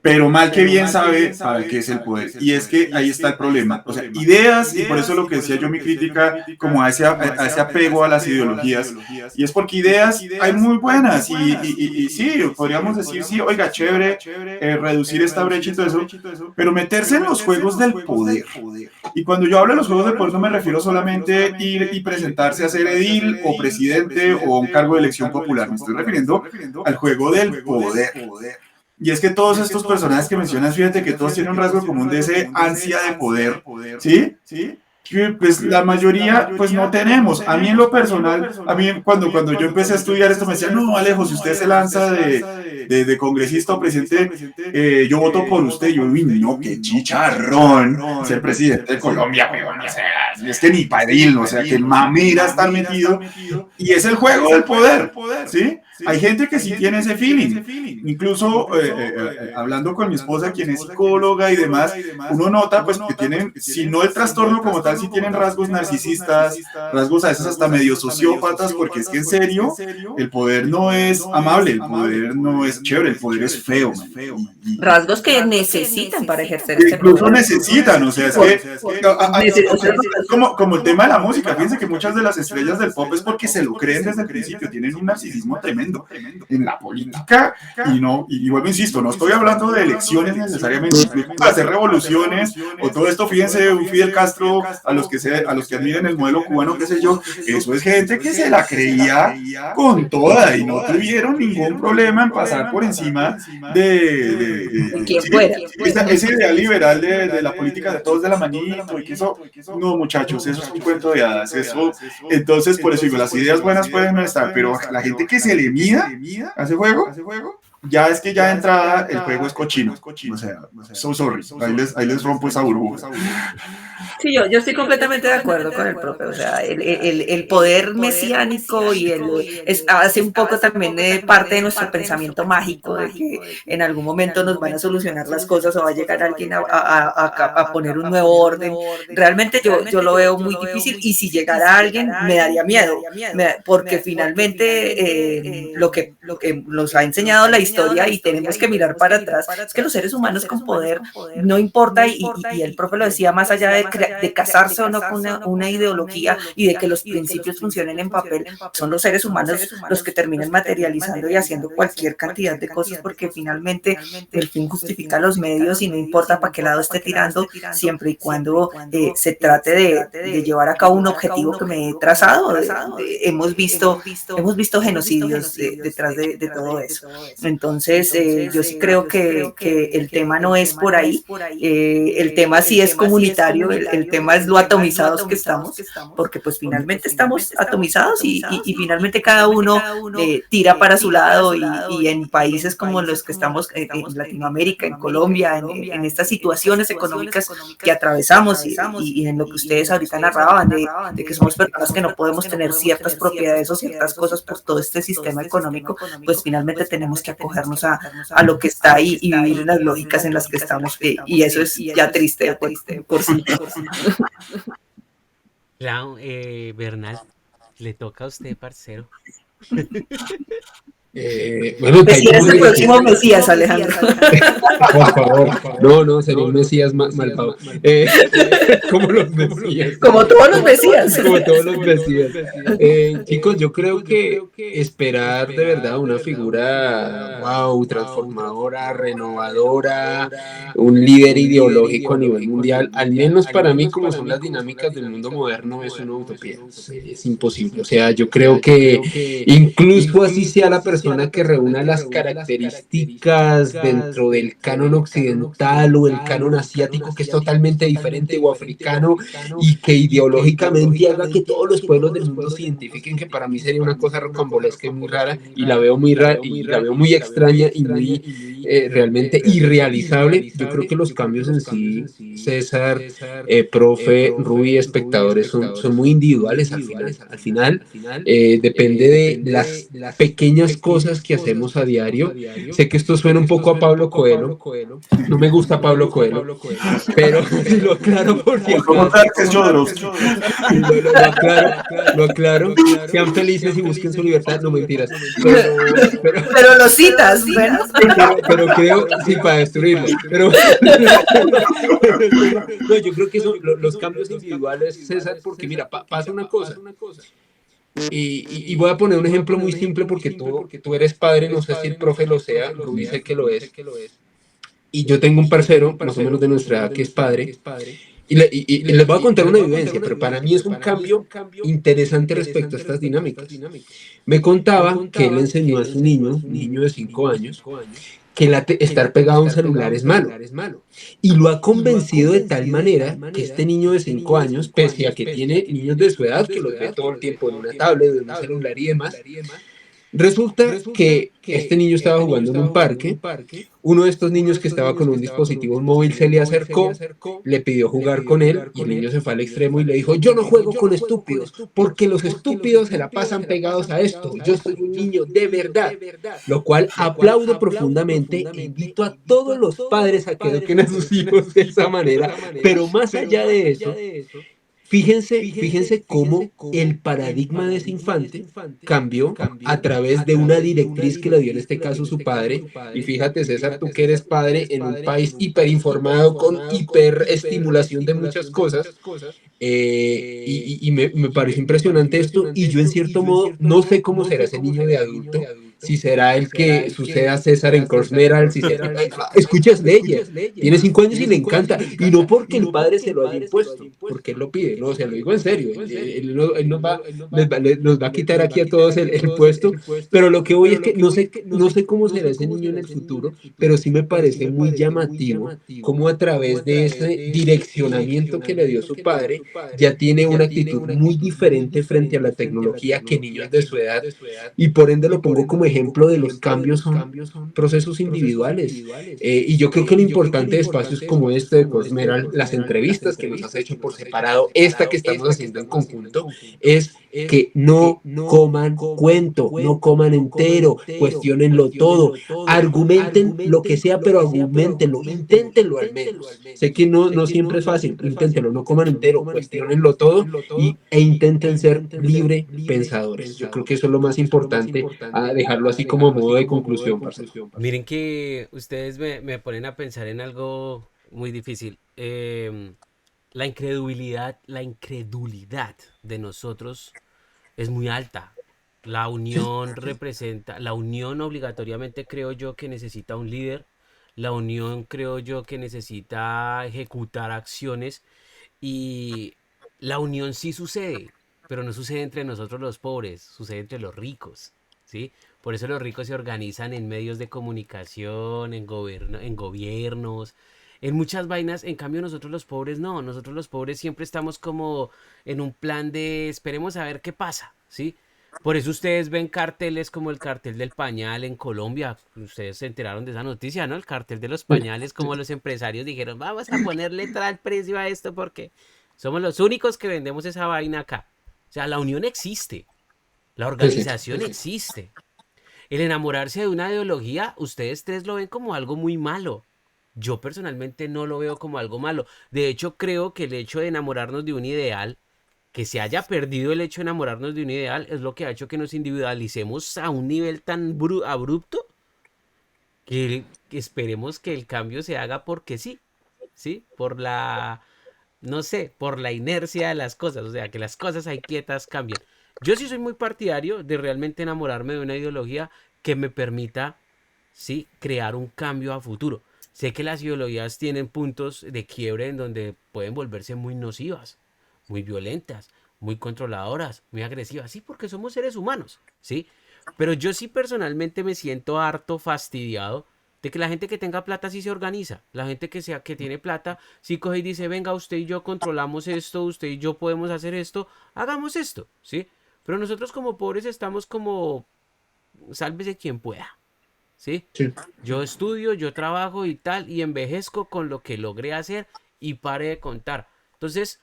Pero mal que bien sabe para qué es el poder. Y es que ahí está el problema. O sea, ideas, y por eso lo que decía yo mi crítica, como a ese apego a las ideologías, y es porque ideas hay muy buenas, y sí, podríamos decir, sí, oiga, chévere, reducir esta brecha y todo eso, pero meterse en los juegos del poder. Y cuando yo hablo de los juegos del poder no me refiero solamente ir y presentarse a ser edil o presidente o un cargo de elección popular, me estoy refiriendo al juego del poder. Y es que todos estos personajes que mencionas, fíjate que todos tienen un rasgo común de ese ansia de poder, ¿sí? Que pues la mayoría pues no tenemos. A mí en lo personal, a mí cuando yo empecé a estudiar esto me decían, no, Alejo, si usted se lanza de congresista o presidente, yo voto por usted. Yo, uy, no, qué chicharrón ser presidente de Colombia, weón, o sea, es que ni para él, o sea, que mamera estar metido. Y es el juego del poder, ¿sí? Hay gente que sí tiene ese feeling. Incluso hablando con mi esposa, quien es psicóloga y demás, uno nota pues que tienen, si no el trastorno como tal, sí tienen rasgos narcisistas, rasgos a veces hasta medio sociópatas, porque es que en serio, el poder no es amable, el poder no es chévere, el poder es feo. Rasgos que necesitan para ejercer este Incluso poder. necesitan, o sea, es como el tema de la música. Fíjense que muchas de las estrellas del pop es porque se lo creen desde el principio, tienen un narcisismo tremendo. En la política, y vuelvo, insisto, no estoy hablando de elecciones necesariamente, para hacer revoluciones o todo esto. Fíjense, un Fidel Castro, a los que admiren el modelo cubano, qué sé yo, eso es gente que se la creía con toda y no tuvieron ningún problema en pasar por encima de quien fuera. ese ideal liberal de la política de todos de la manito, y que eso, no, muchachos, eso es un cuento de hadas. Eso, entonces, por eso digo, las ideas buenas pueden estar, pero la gente que se le mida a ese juego, ya es que ya de entrada el juego es cochino. O sea, so sorry, ahí les rompo esa burbuja. Sí, yo estoy completamente de acuerdo con el profe. O sea, el poder mesiánico y hace un poco también de parte de nuestro pensamiento mágico de que en algún momento nos van a solucionar las cosas o va a llegar alguien a poner un nuevo orden. Realmente yo lo veo muy difícil, y si llegara alguien me daría miedo, porque finalmente lo que nos ha enseñado la historia, y tenemos que mirar para atrás, es que los seres humanos con poder no importa, y el profe lo decía, más allá de casarse o no con una ideología y de que los principios funcionen en papel, son los seres humanos los que terminan materializando y haciendo cualquier cantidad de cosas, porque finalmente el fin justifica los medios, y no importa para qué lado esté tirando, siempre y cuando se trate de llevar a cabo un objetivo que me he trazado. Hemos visto genocidios detrás de todo eso. Entonces, yo sí creo que el tema no es por ahí, el tema sí es comunitario, el tema es lo atomizados que estamos, porque pues finalmente estamos atomizados, y finalmente cada uno tira para su lado, y en países como los que estamos en Latinoamérica, en Colombia, en estas situaciones económicas que atravesamos, y en lo que ustedes ahorita narraban, de que somos personas que no podemos tener ciertas propiedades o ciertas cosas por todo este sistema económico, pues finalmente tenemos que acogernos a lo que está ahí y vivir en las lógicas en las que estamos, y eso es ya triste por sí. Claro, Bernal, le toca a usted, parcero. Bueno, Mesías, el próximo Mesías, Alejandro. por favor, no, sería un Mesías malvado. Como los Mesías. Como todos los Mesías. Como todos los Mesías. Chicos, yo creo que esperar de verdad una figura, wow, transformadora, renovadora, un líder ideológico a nivel mundial, al menos para mí, como son las dinámicas del mundo moderno, es una utopía. Es imposible. O sea, yo creo que incluso así sea la persona que reúna las características dentro del canon occidental o el canon asiático, que es totalmente diferente, o africano, y que ideológicamente haga que todos los pueblos del mundo se identifiquen, que para mí sería una cosa rocambolesca y muy rara, y la veo muy rara, y la veo muy extraña y muy realmente irrealizable. Yo creo que los cambios en sí, César, profe, Rubí, espectadores, son muy individuales al final. Depende de las pequeñas cosas que hacemos a diario. Sé que esto suena un poco a Pablo Coelho, no me gusta Pablo Coelho, pero lo aclaro porque lo aclaro, sean felices y busquen su libertad, no mentiras, pero lo citas, ¿verdad? Pero creo, sí, para destruirlo, pero no, yo creo que son los cambios individuales, César, porque mira, pasa una cosa. Y voy a poner un ejemplo muy simple, porque tú eres padre, no sé si el profe lo sea, Rubí sé que lo es, y yo tengo un parcero, más o menos de nuestra edad, que es padre, y les voy a contar una vivencia, pero para mí es un cambio interesante respecto a estas dinámicas. Me contaba que él enseñó a su niño, un niño de 5 años, que estar pegado a un celular es malo. Y lo ha convencido de tal manera que este niño de 5 años, pese a que tiene niños de su edad que los ve todo el tiempo en una tablet, en un celular y demás, resulta que este niño estaba jugando en un parque. Uno de estos niños que estaba con un dispositivo móvil se le acercó, le pidió jugar con él y el niño se fue al extremo y le dijo: yo no juego con estúpidos, porque los estúpidos se la pasan pegados a esto. Yo soy un niño de verdad. Lo cual aplaudo profundamente e invito a todos los padres a que eduquen a sus hijos de esa manera. Pero más allá de eso, fíjense cómo el paradigma de ese infante cambió a través de una directriz que le dio en este caso su padre. Y fíjate, César, tú que eres padre en un país hiperinformado con hiperestimulación de muchas cosas, me parece impresionante esto. Y yo, en cierto modo, no sé cómo será ese niño de adulto, si será el que suceda a César en Corsmeral, si será, escuchas leyes, tiene 5 años y le encanta, y no porque el padre se lo haya impuesto, porque él lo pide, no, o sea, lo digo en serio, él nos va a quitar aquí a todos el puesto, pero lo que voy es que no sé cómo será ese niño en el futuro, pero sí me parece muy llamativo cómo a través de ese direccionamiento que le dio su padre, ya tiene una actitud muy diferente frente a la tecnología que niños de su edad, y por ende lo pongo como ejemplo de los cambios son procesos individuales. Y yo creo que lo importante de espacios como este de Cosmeral, las entrevistas que nos has hecho por separado, esta que estamos haciendo en conjunto, es que no coman cuento, no coman entero, cuestionenlo todo, argumenten lo que sea, pero argumentenlo, inténtenlo al menos. Sé que no siempre es fácil, inténtenlo, no coman entero, cuestionenlo todo e intenten ser libre pensadores. Yo creo que eso es lo más importante, a dejarlo así como modo de conclusión, parce. Miren que ustedes me ponen a pensar en algo muy difícil. La incredulidad de nosotros es muy alta. La unión obligatoriamente creo yo que necesita un líder. La unión creo yo que necesita ejecutar acciones y la unión sí sucede, pero no sucede entre nosotros los pobres, sucede entre los ricos, ¿sí? Por eso los ricos se organizan en medios de comunicación, en gobiernos, en muchas vainas. En cambio nosotros los pobres no, nosotros los pobres siempre estamos como en un plan de esperemos a ver qué pasa, ¿sí? Por eso ustedes ven carteles como el cartel del pañal en Colombia. Ustedes se enteraron de esa noticia, ¿no? El cartel de los pañales, como los empresarios dijeron, vamos a ponerle tal precio a esto porque somos los únicos que vendemos esa vaina acá. O sea, la unión existe, la organización existe. El enamorarse de una ideología, ustedes tres lo ven como algo muy malo. Yo personalmente no lo veo como algo malo. De hecho, creo que el hecho de enamorarnos de un ideal, que se haya perdido el hecho de enamorarnos de un ideal, es lo que ha hecho que nos individualicemos a un nivel tan abrupto que esperemos que el cambio se haga porque sí, ¿sí? No sé, por la inercia de las cosas, o sea, que las cosas ahí quietas cambien. Yo sí soy muy partidario de realmente enamorarme de una ideología que me permita, sí, crear un cambio a futuro. Sé que las ideologías tienen puntos de quiebre en donde pueden volverse muy nocivas, muy violentas, muy controladoras, muy agresivas, sí, porque somos seres humanos, sí. Pero yo sí personalmente me siento harto fastidiado de que la gente que tenga plata sí se organiza. La gente que tiene plata sí coge y dice, venga, usted y yo controlamos esto, usted y yo podemos hacer esto, hagamos esto, ¿sí? Pero nosotros como pobres estamos como, sálvese quien pueda, ¿sí? Sí. Yo estudio, yo trabajo y tal, y envejezco con lo que logré hacer y pare de contar. Entonces,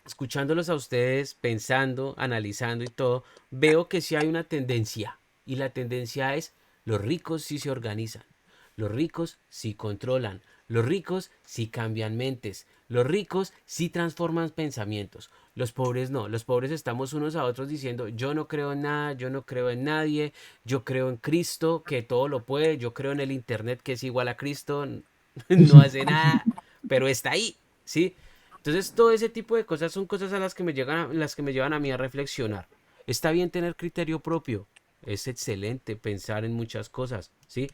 escuchándolos a ustedes, pensando, analizando y todo, veo que sí hay una tendencia. Y la tendencia es, los ricos sí se organizan, los ricos sí controlan, los ricos sí cambian mentes, los ricos sí transforman pensamientos, los pobres no, los pobres estamos unos a otros diciendo, yo no creo en nada, yo no creo en nadie, yo creo en Cristo que todo lo puede, yo creo en el Internet que es igual a Cristo, no hace nada, pero está ahí, ¿sí? Entonces todo ese tipo de cosas son cosas a las que me llevan a mí a reflexionar. Está bien tener criterio propio, es excelente pensar en muchas cosas, ¿sí?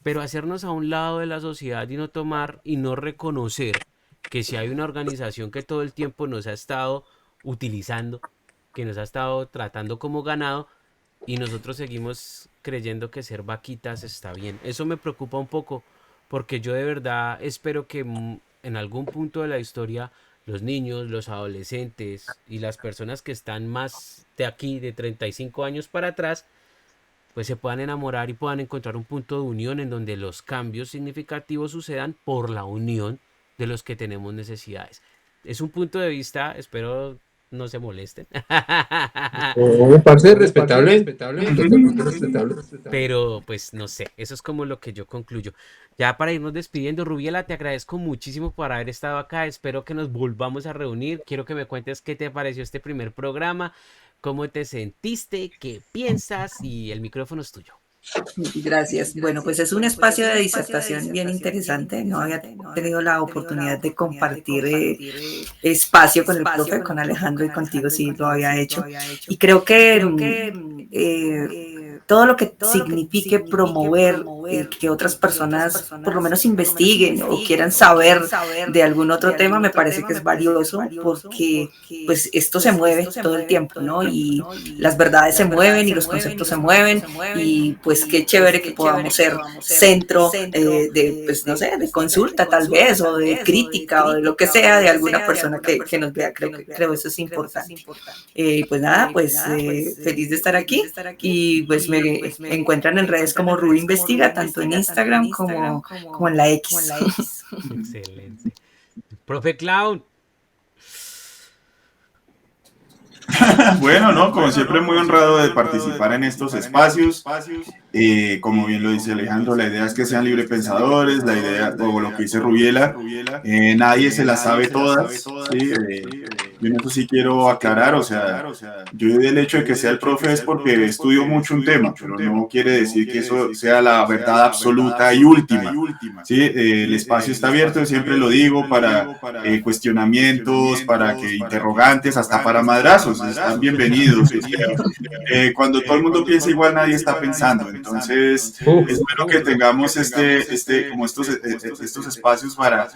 Pero hacernos a un lado de la sociedad y no tomar y no reconocer que si hay una organización que todo el tiempo nos ha estado utilizando, que nos ha estado tratando como ganado, y nosotros seguimos creyendo que ser vaquitas está bien. Eso me preocupa un poco porque yo de verdad espero que en algún punto de la historia los niños, los adolescentes y las personas que están más de aquí, de 35 años para atrás, pues se puedan enamorar y puedan encontrar un punto de unión en donde los cambios significativos sucedan por la unión de los que tenemos necesidades. Es un punto de vista, espero no se molesten. Oh, parce, respetable, totalmente respetable. Pero pues no sé, eso es como lo que yo concluyo. Ya para irnos despidiendo, Rubiela, te agradezco muchísimo por haber estado acá. Espero que nos volvamos a reunir. Quiero que me cuentes qué te pareció este primer programa, cómo te sentiste, qué piensas y el micrófono es tuyo. Gracias. Bueno, pues es un espacio de disertación bien interesante. No había tenido la oportunidad de compartir espacio con el profe, con Alejandro y contigo sí lo había hecho. Y creo que todo lo que signifique promover que otras personas por lo menos investiguen o quieran saber de algún otro tema me parece que es valioso porque pues esto se mueve todo el tiempo, ¿no? Y las verdades se mueven y los conceptos se mueven y pues qué chévere que podamos ser centro de, pues no sé, de consulta tal vez, o de crítica, o de lo que sea, de alguna persona que nos vea. Creo eso es importante. Pues nada, pues feliz de estar aquí, y pues me encuentran en redes como Ruby Investiga, tanto en Instagram como en la X. Excelente. Profe Clown. Bueno, ¿no? Como siempre, muy honrado de participar en estos espacios. Como bien lo dice Alejandro, la idea es que sean librepensadores, la idea, o lo que dice Rubiela, nadie se las sabe todas, ¿sí? Yo en eso sí quiero aclarar, o sea, yo del hecho de que sea el profe es porque estudio mucho un tema, pero no quiere decir que eso sea la verdad absoluta y última, ¿sí? El espacio está abierto, siempre lo digo, para cuestionamientos, para que interrogantes, hasta para madrazos, están bienvenidos. Cuando todo el mundo piensa igual, nadie está pensando. Entonces, espero que tengamos como estos espacios para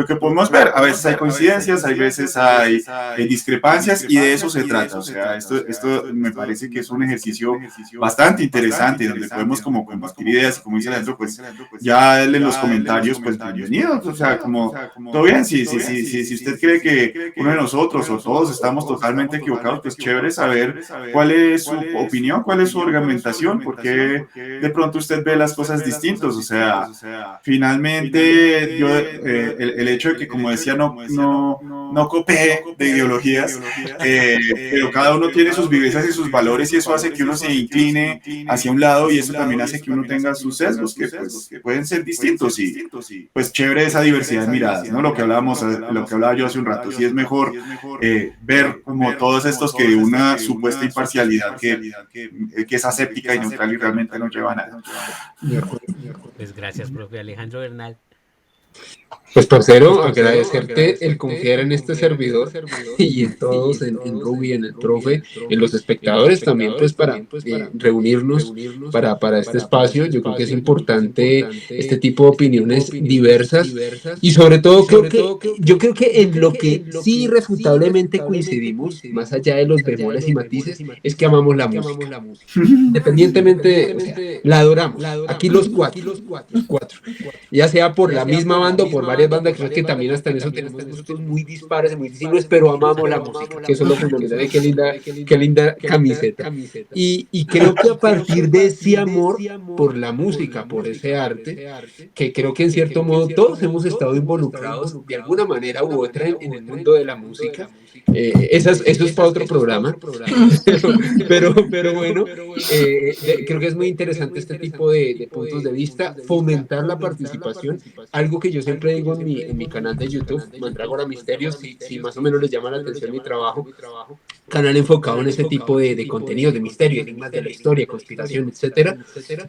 que podemos ver. A veces hay coincidencias, hay veces hay discrepancias, y de eso se trata. O sea, esto me parece que es un ejercicio bastante interesante, donde podemos como compartir ideas, y como dice Alejandro, pues ya en los comentarios, pues bienvenidos. O sea, como todo bien, si usted cree que uno de nosotros o todos estamos totalmente equivocados, pues chévere saber cuál es su opinión, cuál es su argumentación, porque de pronto usted ve las cosas distintos. O sea, finalmente yo el hecho de que, como decía, no copie de ideologías, pero cada uno tiene sus vivencias y sus valores, y eso hace que uno se incline hacia un lado, y eso también hace que uno tenga sus sesgos que pues, pueden ser distintos, y pues chévere esa diversidad de miradas, ¿no? Lo que hablaba yo hace un rato. Sí, es mejor ver como todos estos que una supuesta imparcialidad que es aséptica y neutral y realmente no lleva a nada. Pues gracias, profe Alejandro Bernal. Pues, parcero, agradecerte el confiar en este servidor y en todos, en Ruby, en el profe, en los espectadores también, pues para reunirnos para este espacio. Yo creo que es importante este tipo de opiniones diversas, y sobre todo yo creo que en lo que sí irrefutablemente coincidimos, más allá de los bemoles y matices, es que amamos la música. Independientemente, o sea, la adoramos. Aquí los cuatro, ya sea por la misma banda o por varias bandas, creo que también hasta en eso tenemos gustos muy dispares y muy distintos, pero amamos la música, que eso es lo fundamental. Qué linda camiseta. Y creo que a partir de ese amor por la música, por ese arte, que creo que en cierto modo todos hemos estado involucrados de alguna manera u otra en el mundo de la música. Eso es para otro programa, pero bueno, creo que es muy interesante este tipo de puntos de vista, fomentar la participación, algo que yo siempre digo en mi canal de YouTube, Mandrágora Misterios, si más o menos les llama la atención mi trabajo, canal enfocado en ese tipo de contenidos, de misterio, enigmas de la historia, conspiración, etcétera,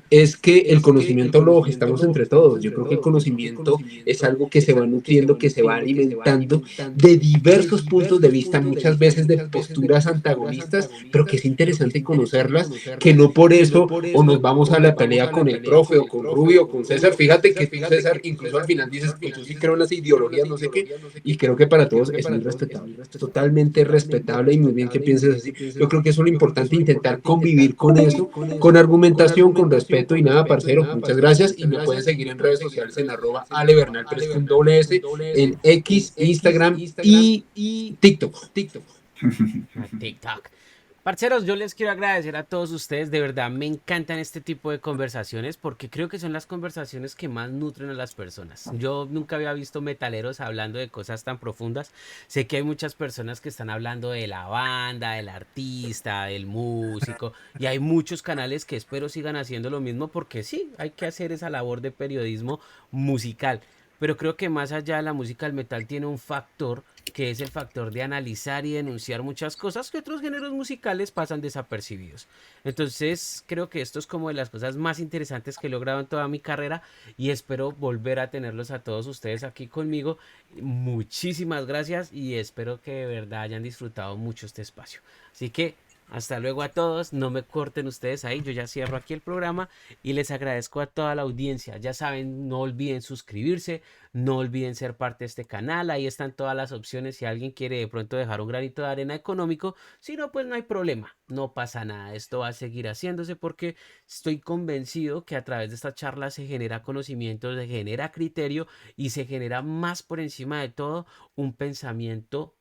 es que el conocimiento lo gestamos entre todos. Yo creo que el conocimiento es algo que se va nutriendo, que se va alimentando de diversos puntos de vista, muchas veces de posturas antagonistas, pero que es interesante conocerlas, que no por eso o nos vamos a la pelea con el profe o con Rubio o con César. Fíjate que tú, César, incluso al final dices que yo sí creo en las ideologías, no sé qué, y creo que para todos es muy respetable, totalmente respetable y muy bien que pienses así. Yo creo que eso es lo importante, intentar convivir con eso, con argumentación, con respeto y nada, parcero, muchas gracias y me pueden seguir en redes sociales en @alebernal3 con doble S, en X, Instagram y TikTok. A TikTok. Parceros, yo les quiero agradecer a todos ustedes, de verdad me encantan este tipo de conversaciones porque creo que son las conversaciones que más nutren a las personas. Yo nunca había visto metaleros hablando de cosas tan profundas. Sé que hay muchas personas que están hablando de la banda, del artista, del músico y hay muchos canales que espero sigan haciendo lo mismo porque sí, hay que hacer esa labor de periodismo musical. Pero creo que más allá de la música, el metal tiene un factor que es el factor de analizar y denunciar muchas cosas que otros géneros musicales pasan desapercibidos. Entonces creo que esto es como de las cosas más interesantes que he logrado en toda mi carrera y espero volver a tenerlos a todos ustedes aquí conmigo. Muchísimas gracias y espero que de verdad hayan disfrutado mucho este espacio. Así que hasta luego a todos, no me corten ustedes ahí, yo ya cierro aquí el programa y les agradezco a toda la audiencia. Ya saben, no olviden suscribirse, no olviden ser parte de este canal, ahí están todas las opciones si alguien quiere de pronto dejar un granito de arena económico, si no, pues no hay problema, no pasa nada, esto va a seguir haciéndose porque estoy convencido que a través de esta charla se genera conocimiento, se genera criterio y se genera más por encima de todo un pensamiento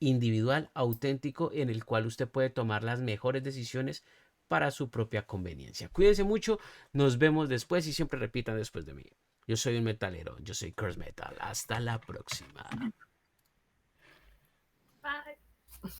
individual, auténtico, en el cual usted puede tomar las mejores decisiones para su propia conveniencia. Cuídense mucho, nos vemos después y siempre repitan después de mí. Yo soy un metalero, yo soy Curse Metal. Hasta la próxima.